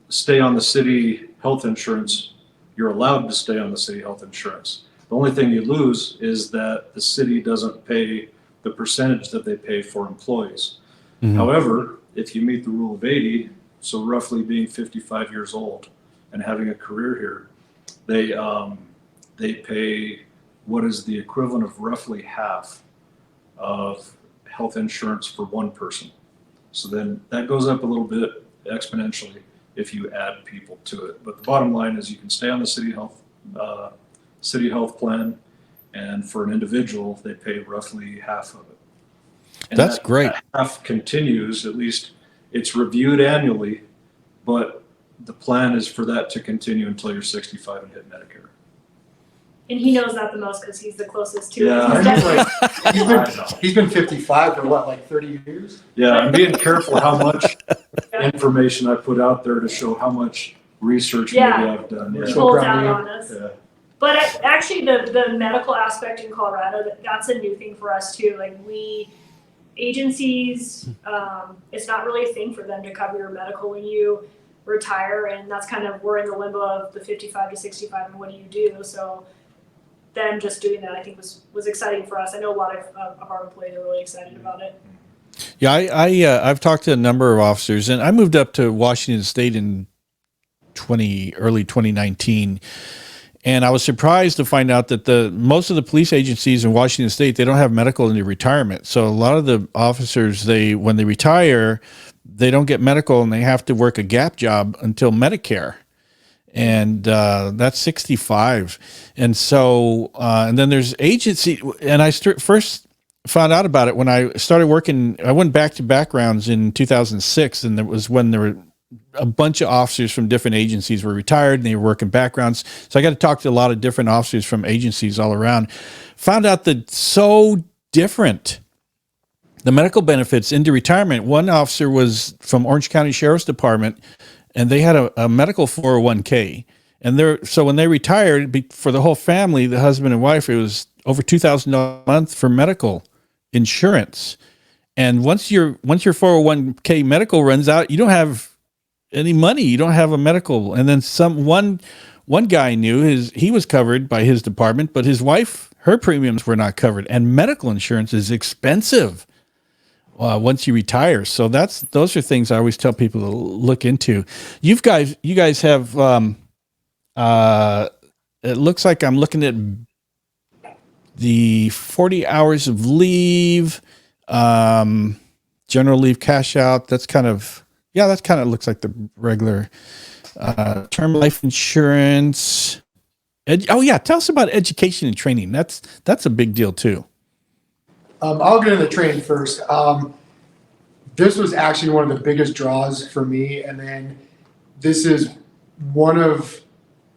stay on the city health insurance, you're allowed to stay on the city health insurance. The only thing you lose is that the city doesn't pay the percentage that they pay for employees. Mm-hmm. However, if you meet the rule of 80, so roughly being 55 years old and having a career here, they pay what is the equivalent of roughly half of health insurance for one person. So then that goes up a little bit exponentially if you add people to it. But the bottom line is you can stay on the city health plan, and for an individual, they pay roughly half of it. And that's great. That half continues, at least it's reviewed annually, but the plan is for that to continue until you're 65 and hit Medicare. And he knows that the most because he's the closest to it. He's been 55 for what, like 30 years? Yeah, I'm being careful how much information I put out there to show how much research maybe I've done. He holds out on us. Yeah. But actually, the medical aspect in Colorado, that's a new thing for us too. Like agencies, it's not really a thing for them to cover your medical when you retire, and that's kind of, we're in the limbo of the 55 to 65 and what do you do? So them just doing that, I think was exciting for us. I know a lot of our employees are really excited about it. Yeah, I've talked to a number of officers, and I moved up to Washington State in early 2019. And I was surprised to find out that most of the police agencies in Washington State, they don't have medical into retirement. So a lot of the officers, when they retire, they don't get medical and they have to work a gap job until Medicare. And that's 65. And so, and then there's agency. And I first found out about it when I started working. I went back to backgrounds in 2006, and it was when there were a bunch of officers from different agencies were retired and they were working backgrounds. So I got to talk to a lot of different officers from agencies all around. Found out that so different the medical benefits into retirement. One officer was from Orange County Sheriff's Department, and they had a medical 401k. And so when they retired, for the whole family, the husband and wife, it was over $2,000 a month for medical insurance. And once your 401k medical runs out, you don't have any money. You don't have a medical. And then one guy knew he was covered by his department, but his wife, her premiums were not covered. And medical insurance is expensive once you retire. So those are things I always tell people to look into. You guys have it looks like I'm looking at the 40 hours of leave, general leave cash out. That kind of looks like the regular term life insurance. Tell us about education and training. That's a big deal too. I'll get into the training first. This was actually one of the biggest draws for me, and then this is one of,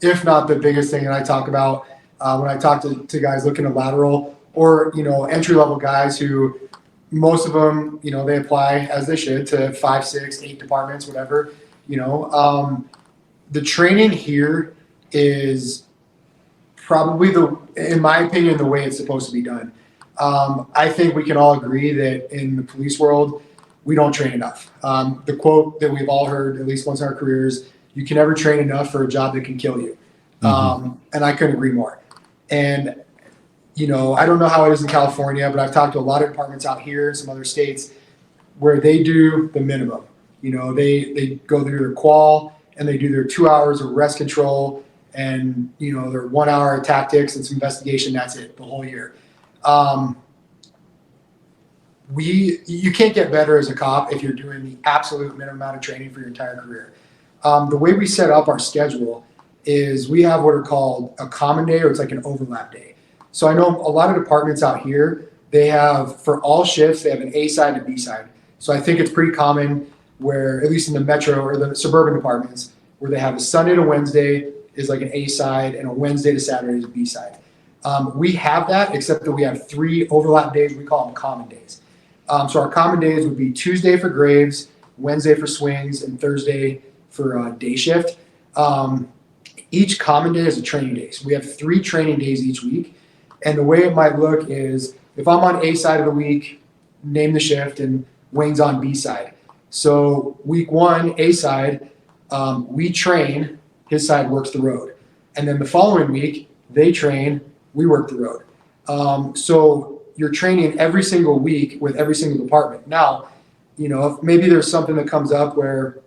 if not the biggest thing that I talk about when I talk to guys looking at lateral or entry level guys who. Most of them, they apply as they should to 5, 6, 8 departments, whatever. The training here is probably in my opinion, the way it's supposed to be done. I think we can all agree that in the police world, we don't train enough. The quote that we've all heard at least once in our careers, you can never train enough for a job that can kill you. And I couldn't agree more. And I don't know how it is in California, but I've talked to a lot of departments out here in some other states where they do the minimum. They go through their qual and they do their 2 hours of rest control and, their 1 hour of tactics and some investigation. That's it the whole year. You can't get better as a cop if you're doing the absolute minimum amount of training for your entire career. The way we set up our schedule is we have what are called a common day, or it's like an overlap day. So I know a lot of departments out here, they have, for all shifts, they have an A side and a B side. So I think it's pretty common where, at least in the metro or the suburban departments, where they have a Sunday to Wednesday is like an A side and a Wednesday to Saturday is a B side. We have that, except that we have 3 overlap days. We call them common days. So our common days would be Tuesday for graves, Wednesday for swings, and Thursday for day shift. Each common day is a training day. So we have 3 training days each week. And the way it might look is if I'm on A side of the week, name the shift, and Wayne's on B side. So week 1, A side, we train, his side works the road. And then the following week, they train, we work the road. So you're training every single week with every single department. Now, if maybe there's something that comes up where,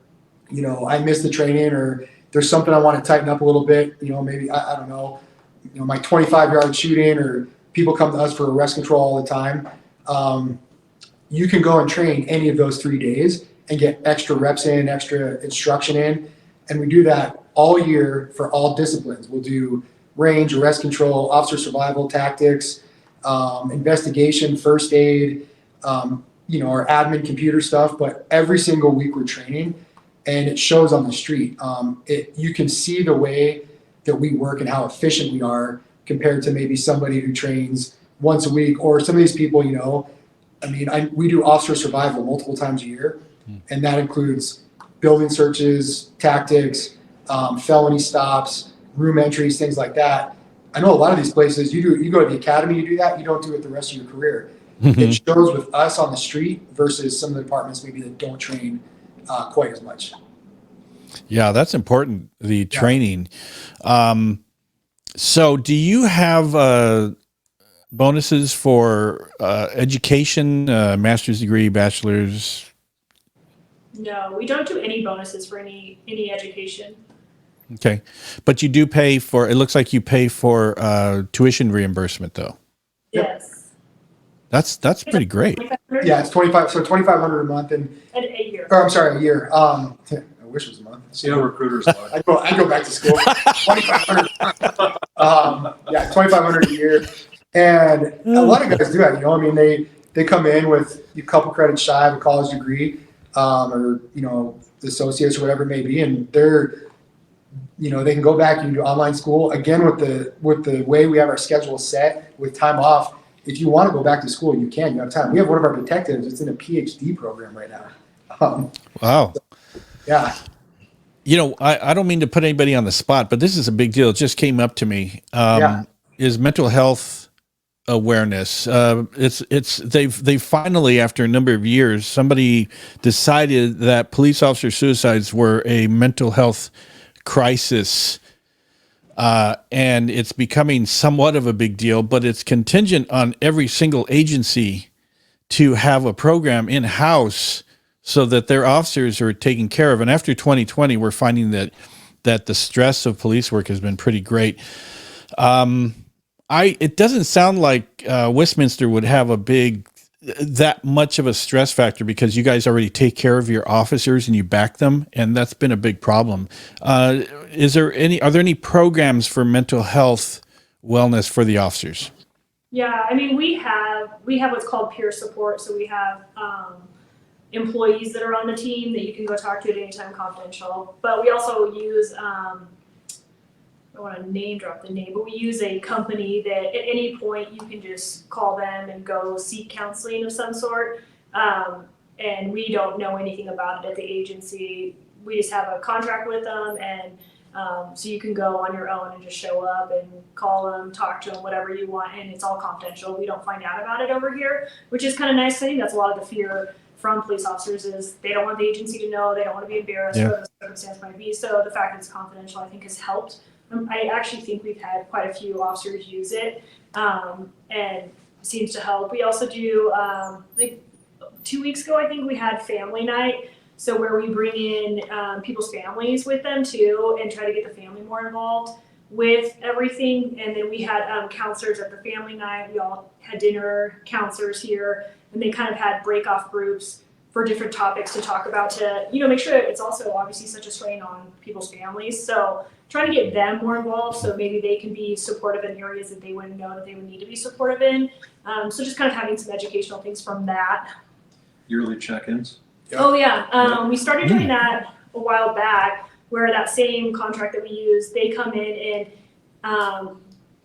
I missed the training, or there's something I want to tighten up a little bit, maybe, I don't know, my 25-yard shooting, or people come to us for arrest control all the time. You can go and train any of those 3 days and get extra reps in, extra instruction in. And we do that all year for all disciplines. We'll do range, arrest control, officer survival tactics, investigation, first aid, our admin computer stuff. But every single week we're training, and it shows on the street. You can see the way that we work and how efficient we are compared to maybe somebody who trains once a week, or some of these people, we do officer survival multiple times a year, and that includes building searches, tactics, felony stops, room entries, things like that. I know a lot of these places, you go to the academy, you do that, you don't do it the rest of your career. It shows with us on the street versus some of the departments maybe that don't train quite as much. Yeah, that's important, the training. So do you have bonuses for education, master's degree, bachelor's? No, we don't do any bonuses for any education. Okay. But you do pay for, it looks like you pay for tuition reimbursement though. Yes. That's pretty great. Yeah, it's 2,500 a month and A year. or I'm sorry, a year. I wish it was a month. See how recruiters lie. I go back to school. 2,500. 2,500 a year, and a lot of guys do that. They come in with a couple credits shy of a college degree, or associates or whatever it may be, and they're they can go back and do online school again with the way we have our schedule set with time off. If you want to go back to school, you can. You have time. We have one of our detectives that's in a PhD program right now. Wow. Yeah. I don't mean to put anybody on the spot, but this is a big deal. It just came up to me. Is mental health awareness. They finally, after a number of years, somebody decided that police officer suicides were a mental health crisis. And it's becoming somewhat of a big deal, but it's contingent on every single agency to have a program in-house so that their officers are taken care of. And after 2020, we're finding that the stress of police work has been pretty great. It doesn't sound like Westminster would have that much of a stress factor because you guys already take care of your officers and you back them, and that's been a big problem. Are there any programs for mental health wellness for the officers? Yeah, we have what's called peer support. So we have employees that are on the team that you can go talk to at any time, confidential. But we also use I don't want to name drop the name, but we use a company that at any point you can just call them and go seek counseling of some sort. And we don't know anything about it at the agency. We just have a contract with them, and so you can go on your own and just show up and call them, talk to them, whatever you want, and it's all confidential. We don't find out about it over here, which is kind of nice. I think that's a lot of the fear from police officers is they don't want the agency to know, they don't want to be embarrassed, whatever the circumstance might be. So the fact that it's confidential, I think, has helped I actually think we've had quite a few officers use it, and it seems to help. We also do, like 2 weeks ago, I think we had family night. So where we bring in people's families with them too and try to get the family more involved with everything. And then we had counselors at the family night. We all had dinner, counselors here, and they kind of had break off groups for different topics to talk about to, make sure it's also obviously such a strain on people's families. So trying to get them more involved so maybe they can be supportive in areas that they wouldn't know that they would need to be supportive in. So just kind of having some educational things from that. Yearly check-ins. Yeah. Oh yeah, we started doing that a while back where that same contract that we use, they come in and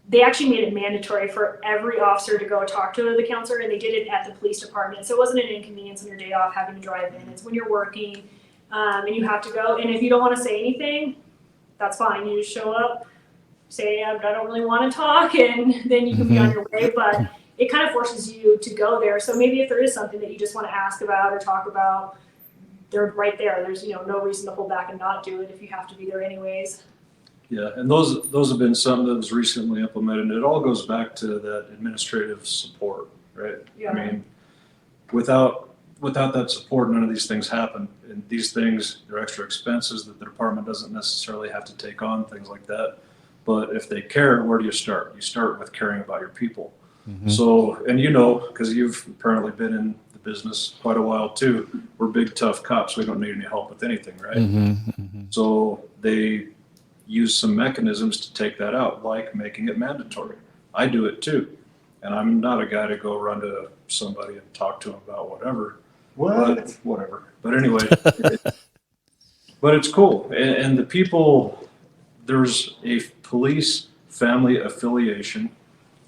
they actually made it mandatory for every officer to go talk to the counselor, and they did it at the police department. So it wasn't an inconvenience on your day off having to drive in. It's when you're working and you have to go. And if you don't want to say anything, that's fine. You just show up, say, I don't really want to talk, and then you can be on your way. But it kind of forces you to go there. So maybe if there is something that you just want to ask about or talk about, they're right there. There's no reason to hold back and not do it if you have to be there anyways. Yeah, and those have been something that was recently implemented. It all goes back to that administrative support, right? Yeah. I mean, without that support, none of these things happen. And these things, they're extra expenses that the department doesn't necessarily have to take on, things like that. But if they care, where do you start? You start with caring about your people. Mm-hmm. So, and because you've apparently been in the business quite a while too, we're big, tough cops. We don't need any help with anything, right? Mm-hmm. Mm-hmm. So they use some mechanisms to take that out, like making it mandatory. I do it too. And I'm not a guy to go run to somebody and talk to them about whatever. But whatever. But anyway, but it's cool. And the people, there's a police family affiliation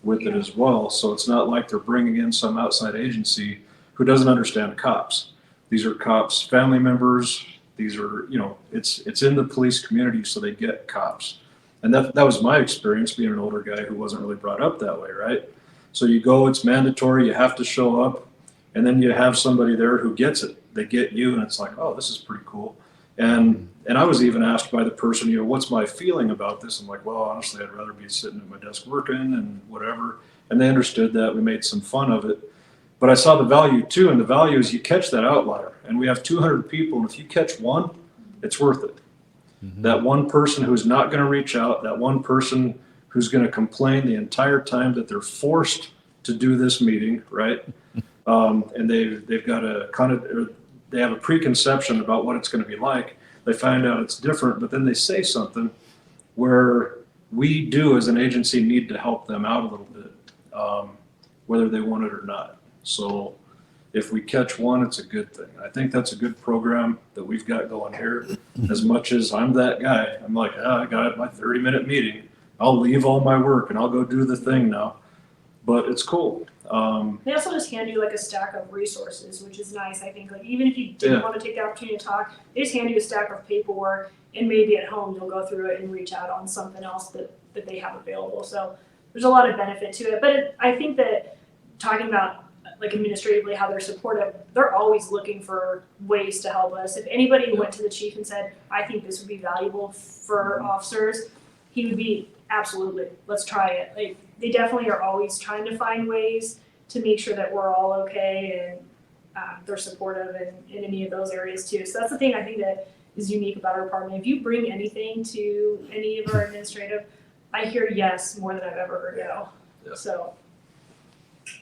with it as well. So it's not like they're bringing in some outside agency who doesn't understand cops. These are cops, family members. These are, it's in the police community, so they get cops. And that was my experience being an older guy who wasn't really brought up that way, right? So you go, it's mandatory, you have to show up, and then you have somebody there who gets it. They get you, and it's like, oh, this is pretty cool. And I was even asked by the person, what's my feeling about this? I'm like, well, honestly, I'd rather be sitting at my desk working and whatever. And they understood that. We made some fun of it. But I saw the value too, and the value is you catch that outlier. And we have 200 people, and if you catch one, it's worth it. Mm-hmm. That one person who's not going to reach out, that one person who's going to complain the entire time that they're forced to do this meeting, right? And they've got they have a preconception about what it's going to be like. They find out it's different, but then they say something where we do as an agency need to help them out a little bit, whether they want it or not. So if we catch one, it's a good thing. I think that's a good program that we've got going here. As much as I'm that guy, I'm like, I got my 30-minute meeting. I'll leave all my work and I'll go do the thing now. But it's cool. They also just hand you like a stack of resources, which is nice. I think even if you didn't want to take the opportunity to talk, they just hand you a stack of paperwork, and maybe at home you'll go through it and reach out on something else that they have available. So there's a lot of benefit to it. But I think that talking about like administratively how they're supportive, they're always looking for ways to help us. If anybody went to the chief and said, I think this would be valuable for officers, he would be, absolutely, let's try it. Like, they definitely are always trying to find ways to make sure that we're all okay, and they're supportive in any of those areas too. So that's the thing I think that is unique about our department. If you bring anything to any of our administrative, I hear yes more than I've ever heard no. Yeah. So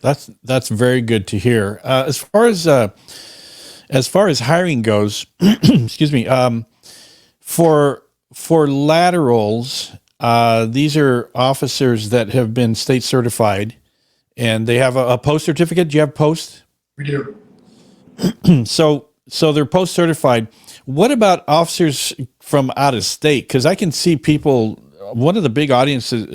that's very good to hear. As far as hiring goes, excuse me, for laterals, these are officers that have been state certified, and they have a post certificate. Do you have post? We do. So they're post certified. What about officers from out of state? Because I can see people. One of the big audiences,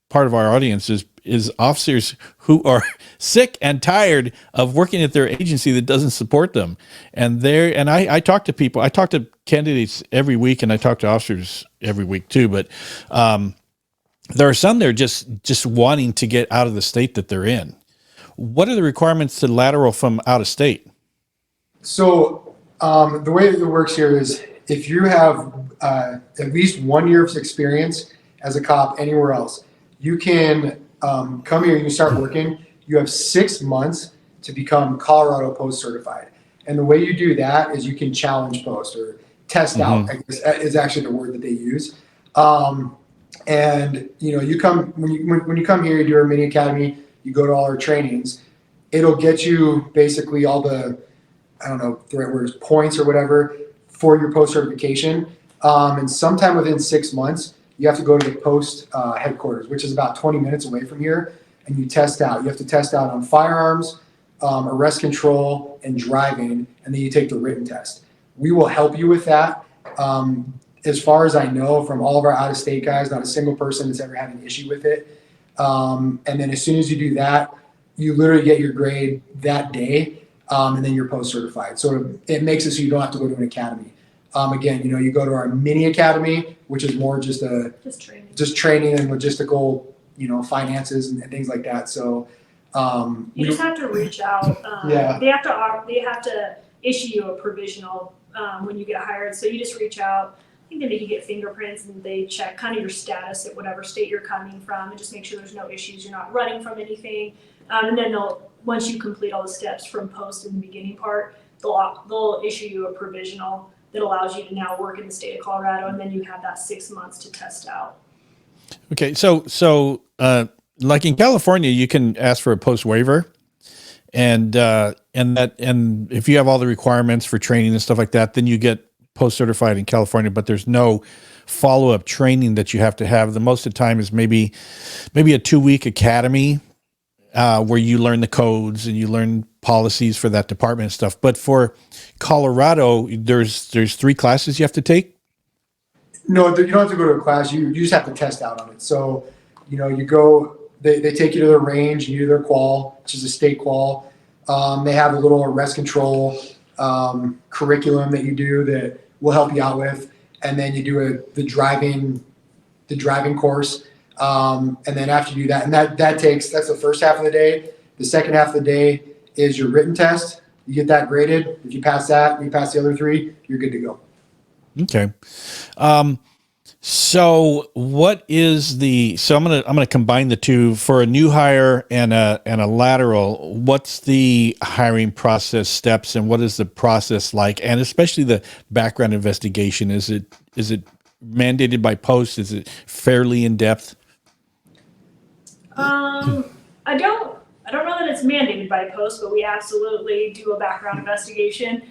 part of our audience is officers who are sick and tired of working at their agency that doesn't support them. And I talk to people. I talk to candidates every week, and I talk to officers every week too. But there are some that are just wanting to get out of the state that they're in. What are the requirements to lateral from out of state? So the way it works here is if you have at least 1 year of experience as a cop anywhere else. You can come here, you start working. You have 6 months to become Colorado Post certified. And the way you do that is you can challenge post or test out, I guess, is actually the word that they use. And you come when you come here, you do our mini academy, you go to all our trainings. It'll get you basically all the, I don't know the right words, points or whatever for your post certification. And sometime within 6 months, you have to go to the post headquarters, which is about 20 minutes away from here, and you test out. You have to test out on firearms, arrest control, and driving, and then you take the written test. We will help you with that. As far as I know, from all of our out-of-state guys, not a single person has ever had an issue with it. And then as soon as you do that, you literally get your grade that day, and then you're post certified. So it makes it so you don't have to go to an academy. Again, you go to our mini academy, which is more just training and logistical, finances and things like that. So you just have to reach out. Yeah. They have to issue you a provisional when you get hired. So you just reach out. I think they make you get fingerprints and they check kind of your status at whatever state you're coming from and just make sure there's no issues. You're not running from anything. And then once you complete all the steps from post in the beginning part, they'll issue you a provisional that allows you to now work in the state of Colorado, and then you have that 6 months to test out. Okay, so like in California, you can ask for a post waiver, and if you have all the requirements for training and stuff like that, then you get post certified in California. But there's no follow up training that you have to have. The most of the time is maybe a 2-week academy where you learn the codes and you learn policies for that department and stuff. But for Colorado, there's 3 classes you have to take. No, you don't have to go to a class. You just have to test out on it. So, you go. They take you to the range. You do their qual, which is a state qual. They have a little arrest control curriculum that you do that we'll help you out with, and then you do the driving course. And then after you do that, and that's the first half of the day. The second half of the day is your written test. You get that graded. If you pass that, you pass the other 3, you're good to go. Okay. So what is so I'm going to combine the two for a new hire and a lateral. What's the hiring process steps and what is the process like? And especially the background investigation. Is it mandated by post? Is it fairly in depth? I don't know that it's mandated by post, but we absolutely do a background investigation.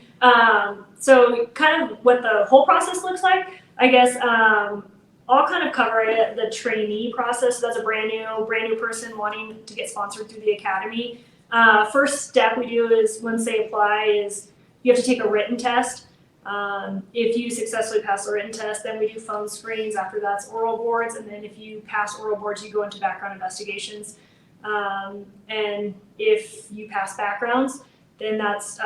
So kind of what the whole process looks like, I guess, I'll kind of cover it, the trainee process. So that's a brand new person wanting to get sponsored through the academy. First step we do is once they apply is you have to take a written test. If you successfully pass the written test, then we do phone screens. After that's oral boards. And then if you pass oral boards, you go into background investigations. And if you pass backgrounds, then that's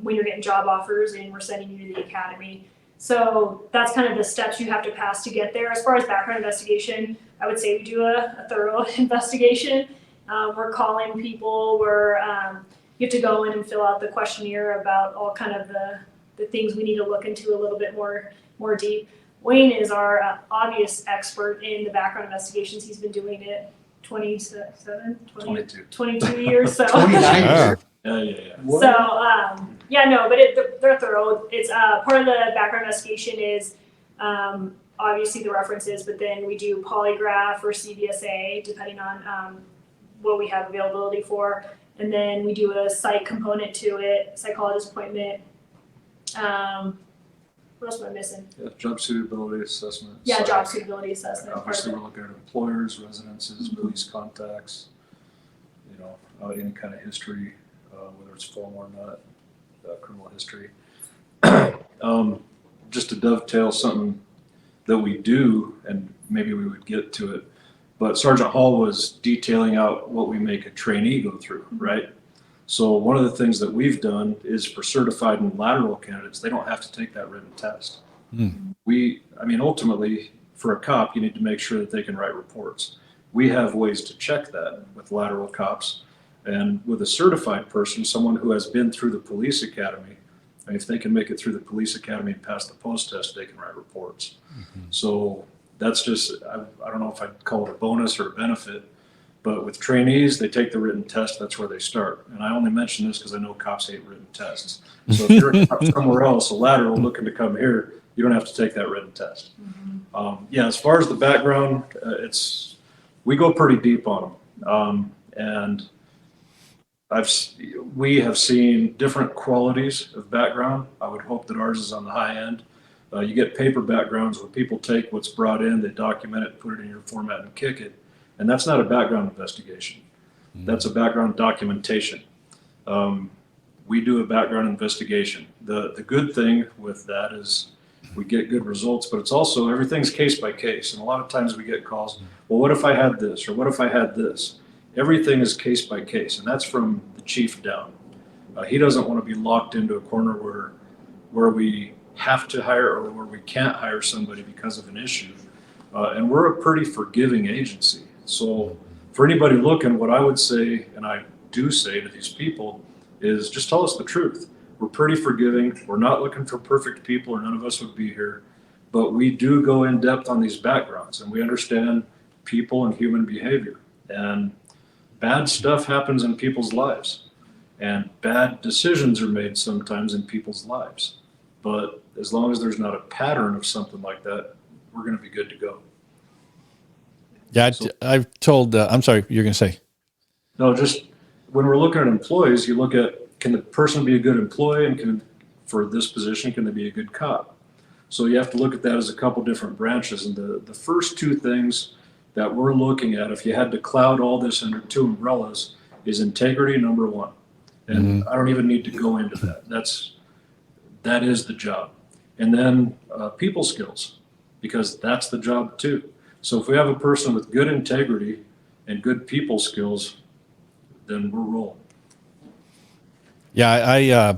when you're getting job offers and we're sending you to the academy. So that's kind of the steps you have to pass to get there. As far as background investigation, I would say we do a thorough investigation. We're calling people, you have to go in and fill out the questionnaire about all kind of the things we need to look into a little bit more deep. Wayne is our obvious expert in the background investigations. He's been doing it 22 years. So 29 years. Yeah. So, but they're thorough. It's part of the background investigation is obviously the references, but then we do polygraph or CVSA depending on what we have availability for, and then we do a psych component to it, psychologist appointment. What else am I missing? Yeah, job suitability assessment. Yeah, job suitability assessment. Obviously, we're looking at employers, residences, police contacts, any kind of history, whether it's formal or not, criminal history. Just to dovetail something that we do, and maybe we would get to it, but Sergeant Hall was detailing out what we make a trainee go through, right? So one of the things that we've done is for certified and lateral candidates, they don't have to take that written test. Ultimately, for a cop, you need to make sure that they can write reports. We have ways to check that with lateral cops. And with a certified person, someone who has been through the police academy, if they can make it through the police academy and pass the post test, they can write reports. So That's just, I don't know if I'd call it a bonus or a benefit, but with trainees, they take the written test. That's where they start. And I only mention this because I know cops hate written tests. So if you're a cop somewhere else, a lateral looking to come here, you don't have to take that written test. Yeah, as far as the background, we go pretty deep on them. And we have seen different qualities of background. I would hope that ours is on the high end. You get paper backgrounds where people take what's brought in, they document it, put it in your format and kick it. And that's not a background investigation. That's a background documentation. We do a background investigation. The good thing with that is we get good results, but it's also everything's case by case. And a lot of times we get calls, well, what if I had this? Or what if I had this? Everything is case by case. And that's from the chief down. He doesn't want to be locked into a corner where we have to hire or where we can't hire somebody because of an issue. And we're a pretty forgiving agency. So for anybody looking, what I would say, and I do say to these people, is just tell us the truth. We're pretty forgiving. We're not looking for perfect people, or none of us would be here. But we do go in depth on these backgrounds, and we understand people and human behavior. And bad stuff happens in people's lives. And bad decisions are made sometimes in people's lives. But as long as there's not a pattern of something like that, we're going to be good to go. Yeah, I've told, I'm sorry, you're going to say. No, just when we're looking at employees, you look at, can the person be a good employee, and for this position, can they be a good cop? So you have to look at that as a couple different branches. And the first two things that we're looking at, if you had to cloud all this under two umbrellas, is integrity, number one. And I don't even need to go into that. That is the job. And then people skills, because that's the job too. So if we have a person with good integrity and good people skills, then we're rolling. Yeah,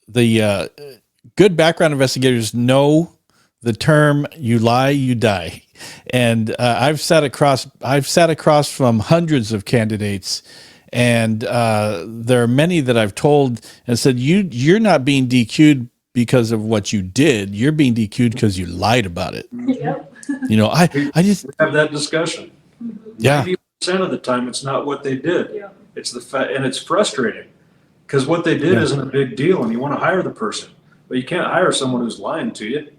the good background investigators know the term "you lie, you die," and I've sat across from hundreds of candidates, and there are many that I've told and said, "You're not being DQ'd because of what you did. You're being DQ'd because you lied about it." Yep. You know, I just have that discussion. Yeah. 90% of the time, it's not what they did. Yeah. It's the fact, and it's frustrating because what they did isn't a big deal, and you want to hire the person, but you can't hire someone who's lying to you.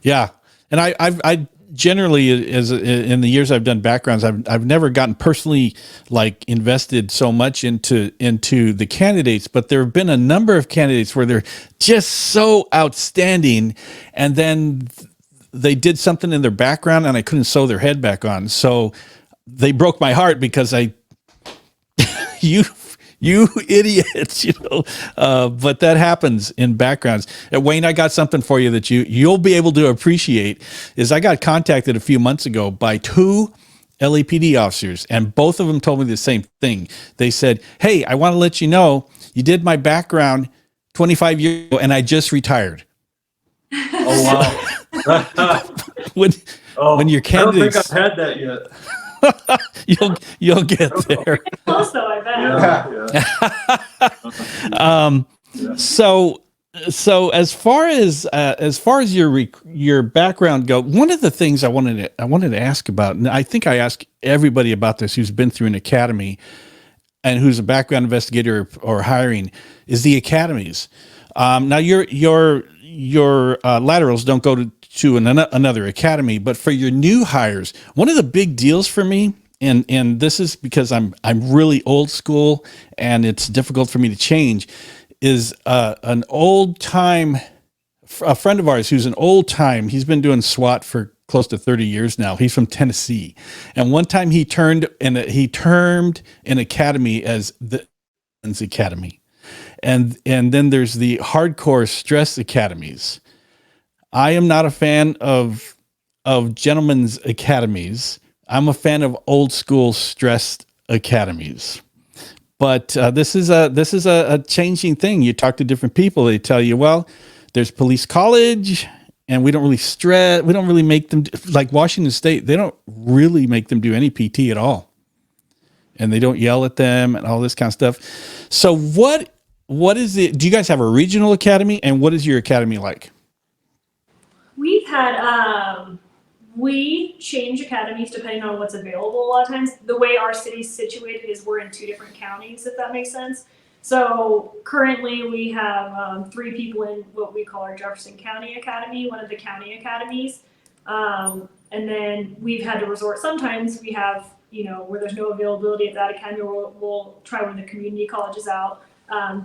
Yeah, and I generally, as in the years I've done backgrounds, I've never gotten personally like invested so much into the candidates, but there have been a number of candidates where they're just so outstanding, and then they did something in their background and I couldn't sew their head back on. So they broke my heart because you idiots, you know, but that happens in backgrounds. Wayne, I got something for you that you'll be able to appreciate. Is I got contacted a few months ago by two LAPD officers, and both of them told me the same thing. They said, "Hey, I want to let you know you did my background 25 years ago and I just retired." Oh, wow. when your candidates, I don't think I've had that yet. you'll get there. Close though, I bet. Yeah. So as far as your background go, one of the things I wanted to ask about, and I think I ask everybody about this who's been through an academy and who's a background investigator or hiring, is the academies. Now your laterals don't go to another academy, but for your new hires, one of the big deals for me, and this is because I'm really old school and it's difficult for me to change, is a friend of ours who's an old time. He's been doing SWAT for close to 30 years now. He's from Tennessee, and one time he termed an academy as the academy, and then there's the hardcore stress academies. I am not a fan of gentlemen's academies. I'm a fan of old school stressed academies. But this is a changing thing. You talk to different people. They tell you, well, there's police college, and we don't really stress. We don't really make them like Washington State. They don't really make them do any PT at all, and they don't yell at them and all this kind of stuff. So what is it? Do you guys have a regional academy, and what is your academy like? We've had We change academies depending on what's available a lot of times. The way our city's situated is we're in 2 different counties, if that makes sense. So currently we have 3 people in what we call our Jefferson County Academy, one of the county academies. And then we've had to resort, sometimes we have, where there's no availability at that academy, we'll try one of the community colleges out,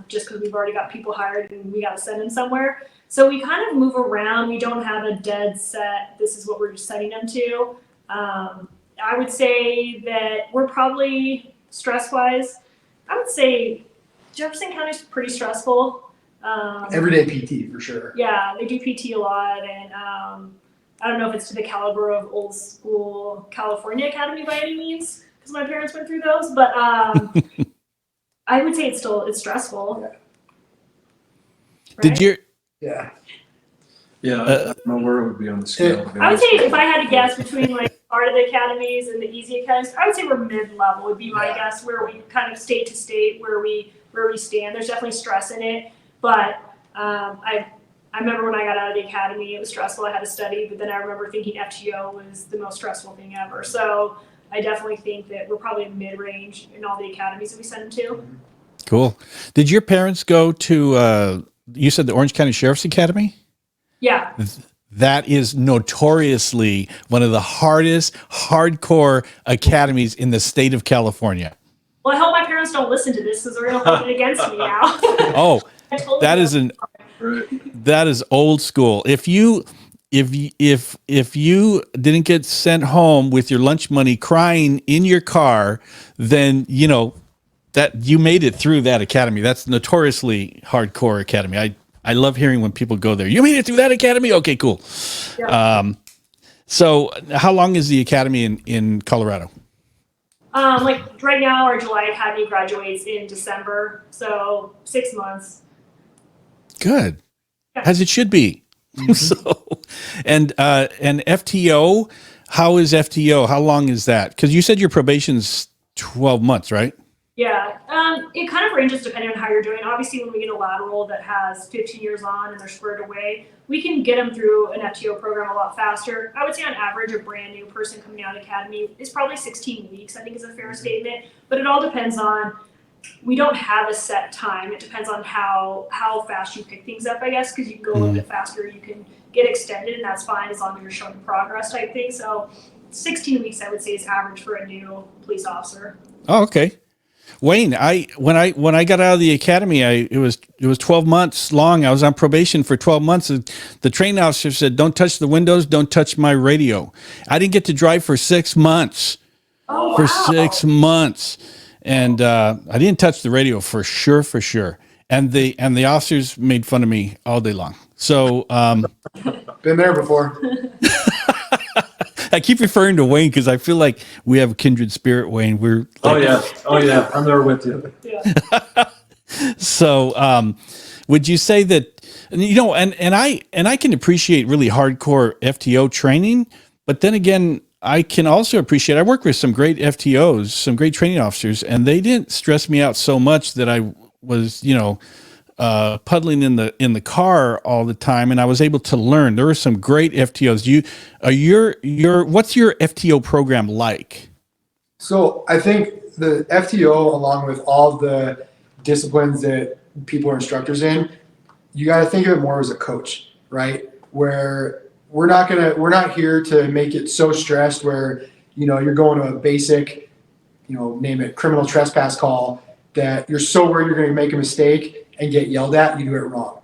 just because we've already got people hired and we got to send them somewhere. So we kind of move around. We don't have a dead set, this is what we're sending them to. I would say that we're probably, stress-wise, I would say Jefferson County is pretty stressful. Everyday PT for sure. Yeah, they do PT a lot, and I don't know if it's to the caliber of old school California Academy by any means, because my parents went through those, but I would say it's stressful. Yeah. Right? Did you? Yeah. Yeah, I don't know where it would be on the scale. to be I would honest. say if I had to guess between like part of the academies and the easy academies, I would say we're mid-level would be my Yeah. guess, where we kind of state to state where we stand. There's definitely stress in it, but I remember when I got out of the academy, it was stressful. I had to study, but then I remember thinking FTO was the most stressful thing ever. So I definitely think that we're probably mid-range in all the academies that we send them to. Cool. Did your parents go to, you said the Orange County Sheriff's Academy? Yeah. That is notoriously one of the hardest, hardcore academies in the state of California. Well, I hope my parents don't listen to this because they're going to hold it against me now. Oh, I told that them. is an Right. that is old school. If you didn't get sent home with your lunch money crying in your car, then that you made it through that academy. That's notoriously hardcore academy. I love hearing when people go there. You made it through that academy? Okay, cool. Yeah. So how long is the academy in Colorado? Like right now, our July Academy graduates in December, so 6 months. Good. Yeah. As it should be. So, and FTO, how is FTO? How long is that? Because you said your probation's 12 months, right? Yeah, it kind of ranges depending on how you're doing. Obviously, when we get a lateral that has 15 years on and they're squared away, we can get them through an FTO program a lot faster. I would say on average, a brand new person coming out of academy is probably 16 weeks, I think is a fair statement. But it all depends on, we don't have a set time. It depends on how fast you pick things up, I guess, because you can go a little bit faster, you can get extended, and that's fine as long as you're showing progress type thing. So 16 weeks, I would say, is average for a new police officer. Oh, okay. Wayne, when I got out of the academy, it was 12 months long. I was on probation for 12 months. The training officer said, "Don't touch the windows, don't touch my radio." I didn't get to drive for 6 months. Oh, For wow. 6 months, and I didn't touch the radio for sure. And the officers made fun of me all day long. So Been there before. I keep referring to Wayne because I feel like we have a kindred spirit, Wayne. We're like, Oh yeah, I'm there with you. Yeah. so. Would you say that and I can appreciate really hardcore FTO training, but then again, I can also appreciate. I work with some great FTOs, some great training officers, and they didn't stress me out so much that I was puddling in the car all the time, and I was able to learn. There were some great FTOs. What's your FTO program like? So I think the FTO, along with all the disciplines that people are instructors in, you got to think of it more as a coach, right? Where we're not here to make it so stressed where, you're going to a basic, name it criminal trespass call, that you're so worried you're going to make a mistake and get yelled at, you do it wrong.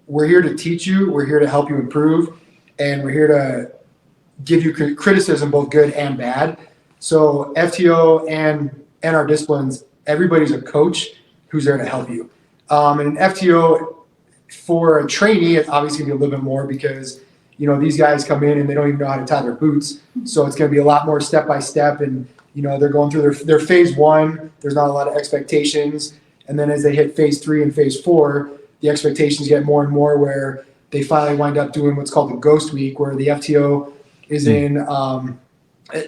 We're here to teach you. We're here to help you improve. And we're here to give you criticism, both good and bad. So FTO and our disciplines, everybody's a coach who's there to help you. And an FTO for a trainee, it's obviously going to be a little bit more because, these guys come in and they don't even know how to tie their boots. So it's going to be a lot more step by step. And, they're going through their phase 1. There's not a lot of expectations. And then as they hit phase 3 and phase 4, the expectations get more and more where they finally wind up doing what's called the ghost week, where the FTO is in,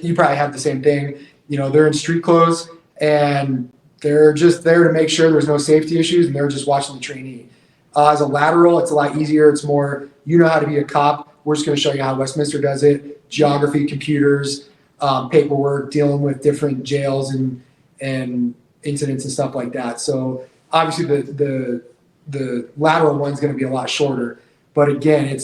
you probably have the same thing. They're in street clothes and they're just there to make sure there's no safety issues, and they're just watching the trainee. As a lateral, it's a lot easier. It's more, how to be a cop. we're just going to show you how Westminster does it. Geography, computers, paperwork, dealing with different jails and incidents and stuff like that. So obviously the lateral one's going to be a lot shorter, but again,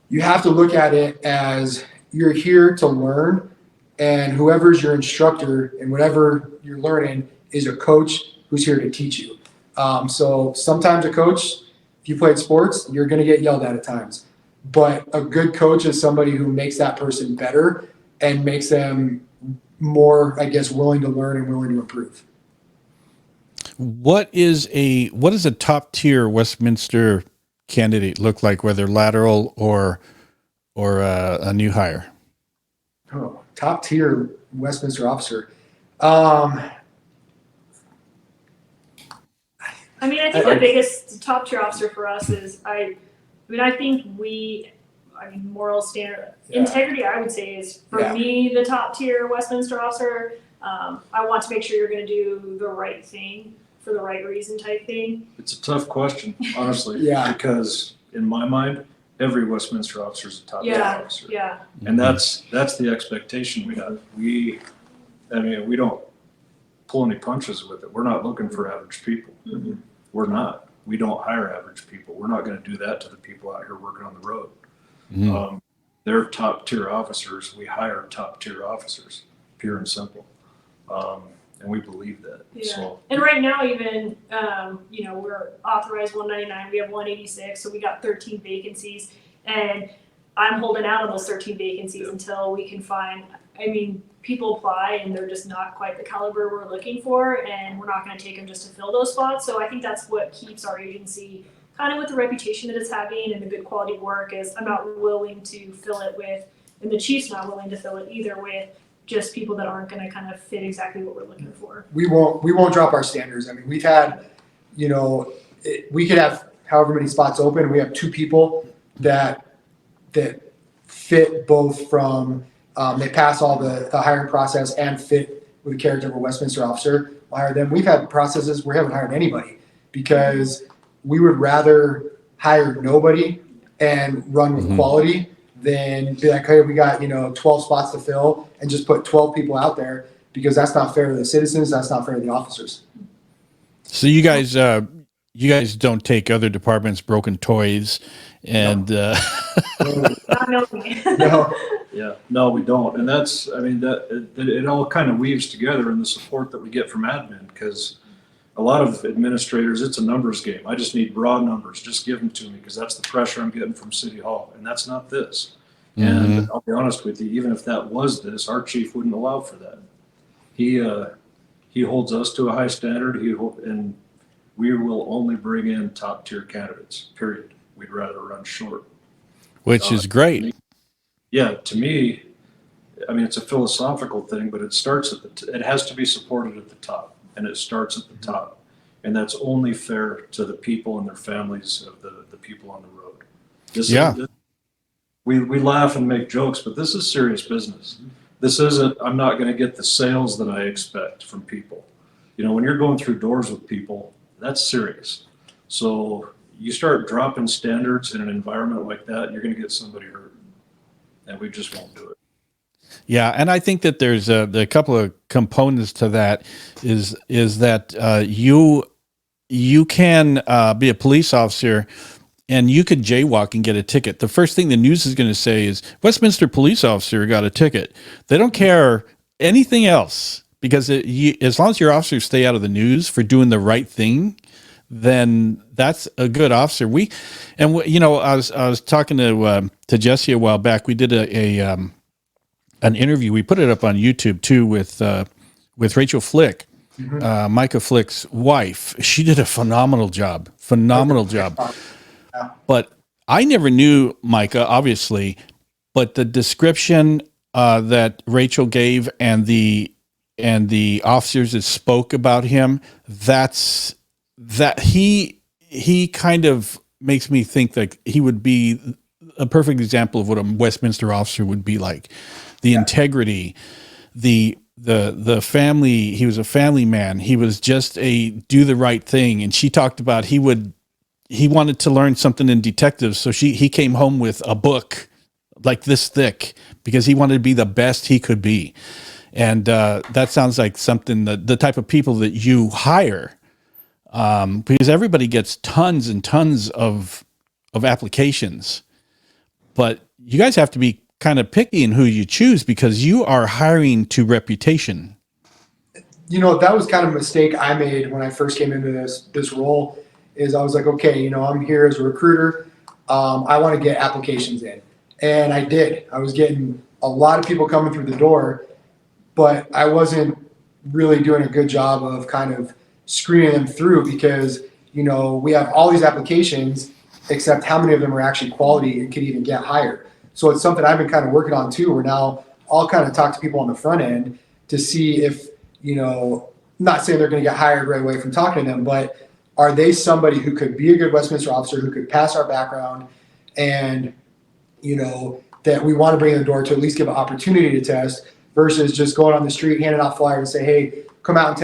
you have to look at it as you're here to learn, and whoever's your instructor and whatever you're learning is a coach who's here to teach you. So sometimes a coach, if you played sports, you're going to get yelled at times, but a good coach is somebody who makes that person better and makes them more, I guess, willing to learn and willing to improve. What is a top tier Westminster candidate look like, whether lateral or a new hire? Oh, top tier Westminster officer. I mean, I think the biggest top tier officer for us is I think moral standard, integrity, I would say, is for me the top tier Westminster officer. I want to make sure you're going to do the right thing for the right reason type thing. It's a tough question, honestly. Because in my mind, every Westminster officer is a top tier officer. Yeah. And that's the expectation we have. We don't pull any punches with it. We're not looking for average people. Mm-hmm. We're not. We don't hire average people. We're not going to do that to the people out here working on the road. Mm-hmm. They're top tier officers. We hire top tier officers, pure and simple. And we believe that. Yeah. So, and right now, even, we're authorized 199, we have 186, so we got 13 vacancies. And I'm holding out on those 13 vacancies until we can find, people apply and they're just not quite the caliber we're looking for, and we're not going to take them just to fill those spots. So I think that's what keeps our agency kind of with the reputation that it's having and the good quality of work is I'm not willing to fill it with, and the chief's not willing to fill it either with just people that aren't going to kind of fit exactly what we're looking for. We won't drop our standards. I mean, we've had, we could have however many spots open. We have 2 people that fit both from, they pass all the hiring process and fit with the character of a Westminster officer. We'll hire them. We've had processes where we haven't hired anybody because we would rather hire nobody and run with quality than be like, hey, we got 12 spots to fill and just put 12 people out there, because that's not fair to the citizens. That's not fair to the officers. So you guys don't take other departments' broken toys and No. yeah, no, we don't. And that's, it all kind of weaves together in the support that we get from admin, because a lot of administrators, it's a numbers game. I just need raw numbers. Just give them to me, because that's the pressure I'm getting from City Hall. And that's not this. Mm-hmm. And I'll be honest with you, even if that was this, our chief wouldn't allow for that. He holds us to a high standard, and we will only bring in top tier candidates, period. We'd rather run short. which is great. Yeah, to me, it's a philosophical thing, but it starts it has to be supported at the top, and it starts at the top. And that's only fair to the people and their families of the people on the road. We laugh and make jokes, but this is serious business. This isn't, I'm not going to get the sales that I expect from people. When you're going through doors with people, that's serious. So you start dropping standards in an environment like that, you're going to get somebody hurt. And we just won't do it. Yeah, and I think that there's a couple of components to that. Is that you can be a police officer and you could jaywalk and get a ticket. The first thing the news is going to say is Westminster police officer got a ticket. They don't care anything else, because as long as your officers stay out of the news for doing the right thing, then that's a good officer. I was talking to Jesse a while back. We did an interview. We put it up on YouTube too with Rachel Flick, Micah Flick's wife. She did a phenomenal job. But I never knew Micah, obviously, but the description that Rachel gave and the officers that spoke about him, that he kind of makes me think that he would be a perfect example of what a Westminster officer would be like. The integrity, the family. He was a family man. He was just do the right thing. And she talked about he would he wanted to learn something in detectives. So he came home with a book like this thick because he wanted to be the best he could be. And that sounds like something that the type of people that you hire, because everybody gets tons and tons of applications, but you guys have to be kind of picky in who you choose because you are hiring to reputation. You know, that was kind of a mistake I made when I first came into this role. Is I was like, okay, you know, I'm here as a recruiter. I want to get applications in, and I did. I was getting a lot of people coming through the door, but I wasn't really doing a good job of kind of screening them through because, you know, we have all these applications, except how many of them are actually quality and could even get hired. So it's something I've been kind of working on too, where now I'll kind of talk to people on the front end to see if, you know, not saying they're going to get hired right away from talking to them, but are they somebody who could be a good Westminster officer, who could pass our background, and, you know, that we want to bring in the door to at least give an opportunity to test versus just going on the street, handing out flyers and say, hey, come out and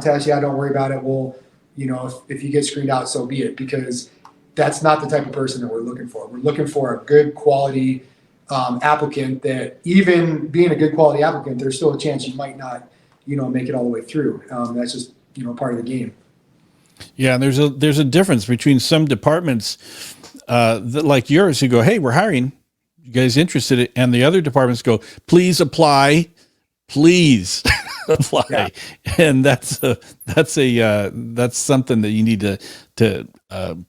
test. Yeah, don't worry about it. Well, you know, if you get screened out, so be it, because that's not the type of person that we're looking for. We're looking for a good quality applicant that, even being a good quality applicant, there's still a chance you might not, you know, make it all the way through. That's just, you know, part of the game. Yeah, and there's a difference between some departments that, like yours, who go, hey, we're hiring. You guys interested? And the other departments go, please apply, please apply. Yeah. And that's something that you need to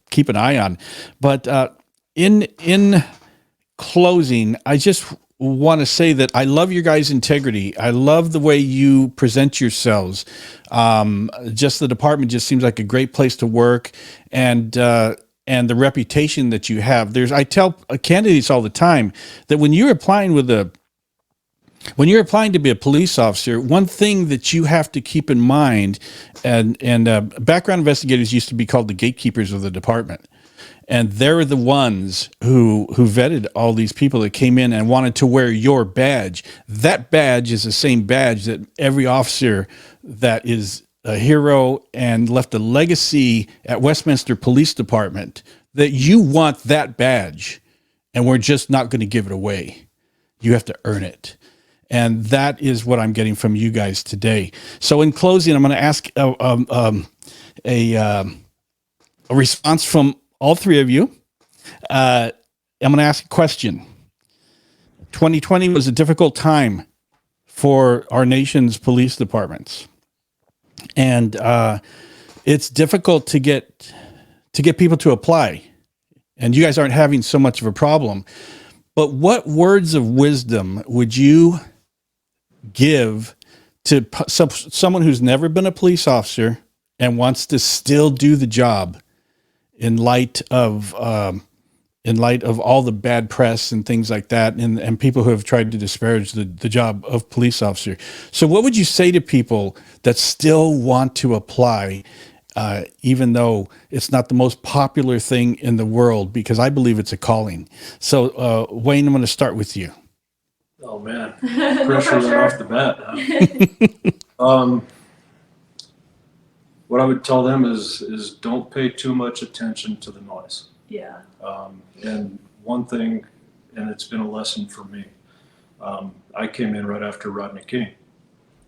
keep an eye on. But in closing, I just want to say that I love your guys' integrity. I love the way you present yourselves. Just the department just seems like a great place to work, and the reputation that you have. I tell candidates all the time that when you're applying to be a police officer, one thing that you have to keep in mind, and background investigators used to be called the gatekeepers of the department. And they're the ones who vetted all these people that came in and wanted to wear your badge. That badge is the same badge that every officer that is a hero and left a legacy at Westminster Police Department, that you want that badge, and we're just not going to give it away. You have to earn it. And that is what I'm getting from you guys today. So in closing, I'm going to ask a response from all three of you. I'm going to ask a question. 2020 was a difficult time for our nation's police departments. And it's difficult to get people to apply. And you guys aren't having so much of a problem. But what words of wisdom would you give to someone who's never been a police officer and wants to still do the job in light of all the bad press and things like that, and people who have tried to disparage the job of police officer? So what would you say to people that still want to apply, even though it's not the most popular thing in the world? Because I believe it's a calling. So Wayne, I'm going to start with you. Oh man, pressure right off the bat. Huh? What I would tell them is don't pay too much attention to the noise. Yeah. And one thing, and it's been a lesson for me, I came in right after Rodney King,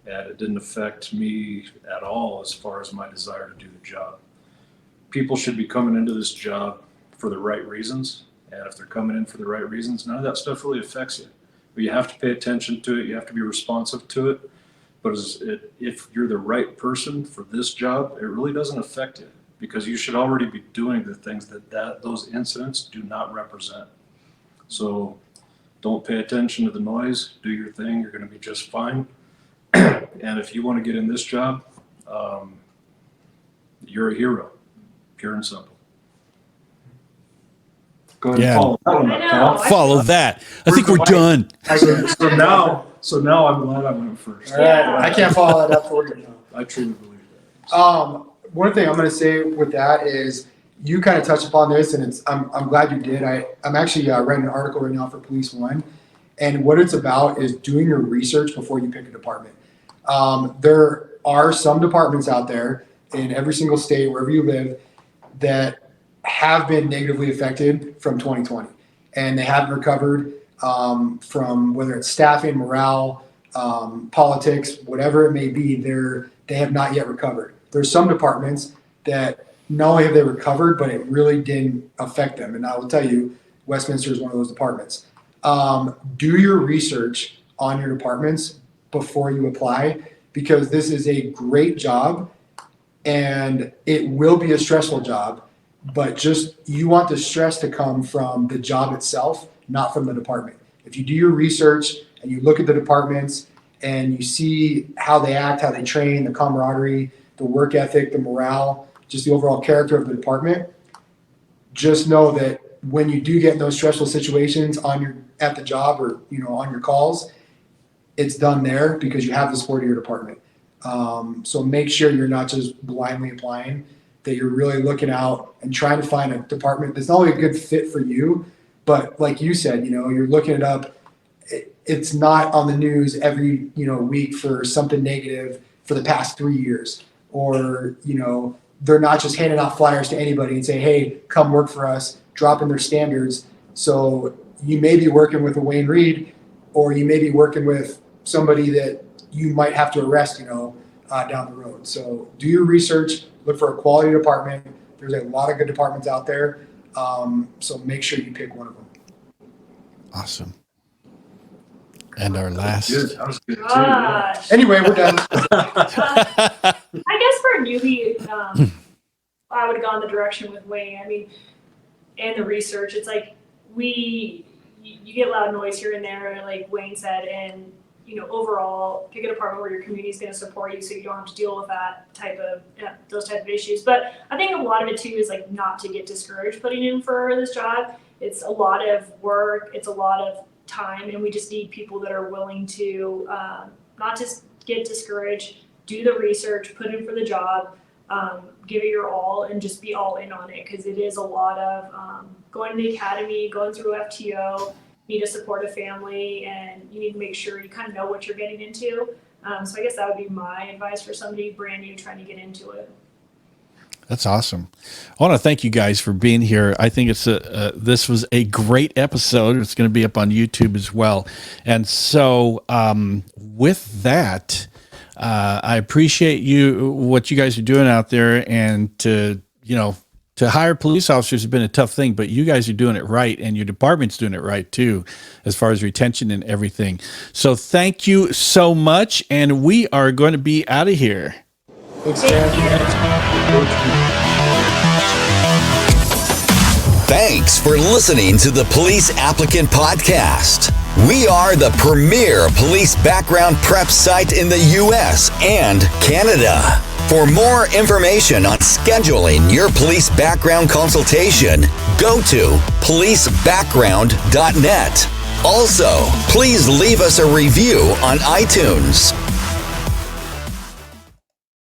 and it didn't affect me at all as far as my desire to do the job. People should be coming into this job for the right reasons, and if they're coming in for the right reasons, none of that stuff really affects you. But you have to pay attention to it, you have to be responsive to it. But if you're the right person for this job, it really doesn't affect you, because you should already be doing the things that those incidents do not represent. So don't pay attention to the noise, do your thing, you're going to be just fine. And if you want to get in this job, you're a hero, pure and simple. Go ahead and follow that one up, pal. Follow that. I think we're done. So now I'm glad I went first. All right, I can't follow that up for you. I truly believe that. One thing I'm going to say with that is, you kind of touched upon this, and I'm glad you did. I'm actually writing an article right now for Police One, and what it's about is doing your research before you pick a department. There are some departments out there in every single state, wherever you live, that have been negatively affected from 2020, and they haven't recovered from whether it's staffing, morale, politics, whatever it may be. They have not yet recovered. There's some departments that not only have they recovered, but it really didn't affect them. And I will tell you, Westminster is one of those departments. Do your research on your departments before you apply, because this is a great job and it will be a stressful job, but just you want the stress to come from the job itself, not from the department. If you do your research and you look at the departments and you see how they act, how they train, the camaraderie, the work ethic, the morale, just the overall character of the department, just know that when you do get in those stressful situations at the job or on your calls, it's done there because you have the support of your department. So make sure you're not just blindly applying, that you're really looking out and trying to find a department that's not only a good fit for you, but like you said, you're looking it up. It's not on the news every week for something negative for the past 3 years, or they're not just handing out flyers to anybody and say, hey, come work for us, dropping their standards. So you may be working with a Wayne Reed, or you may be working with somebody that you might have to arrest, down the road. So do your research, look for a quality department. There's a lot of good departments out there. So make sure you pick one of them. Awesome. And our last. That was good too. Gosh. Anyway, we're done. I guess for a newbie, I would have gone the direction with Wayne. I mean, and the research, it's like you get loud noise here and there, like Wayne said, and overall, pick a department where your community is going to support you, so you don't have to deal with those type of issues. But I think a lot of it too is like not to get discouraged putting in for this job. It's a lot of work. It's a lot of time, and we just need people that are willing to not just get discouraged, do the research, put in for the job, give it your all, and just be all in on it, because it is a lot of going to the academy, going through FTO. You need to support a family, and you need to make sure you kind of know what you're getting into. So I guess that would be my advice for somebody brand new trying to get into it. That's awesome. I want to thank you guys for being here. I think this was a great episode. It's going to be up on YouTube as well. And so with that, I appreciate what you guys are doing out there, and to hire police officers has been a tough thing, but you guys are doing it right, and your department's doing it right too, as far as retention and everything. So thank you so much, and we are going to be out of here. Thanks, Jan. Thanks for listening to the Police Applicant Podcast. We are the premier police background prep site in the U.S. and Canada. For more information on scheduling your police background consultation, go to policebackground.net. Also, please leave us a review on iTunes.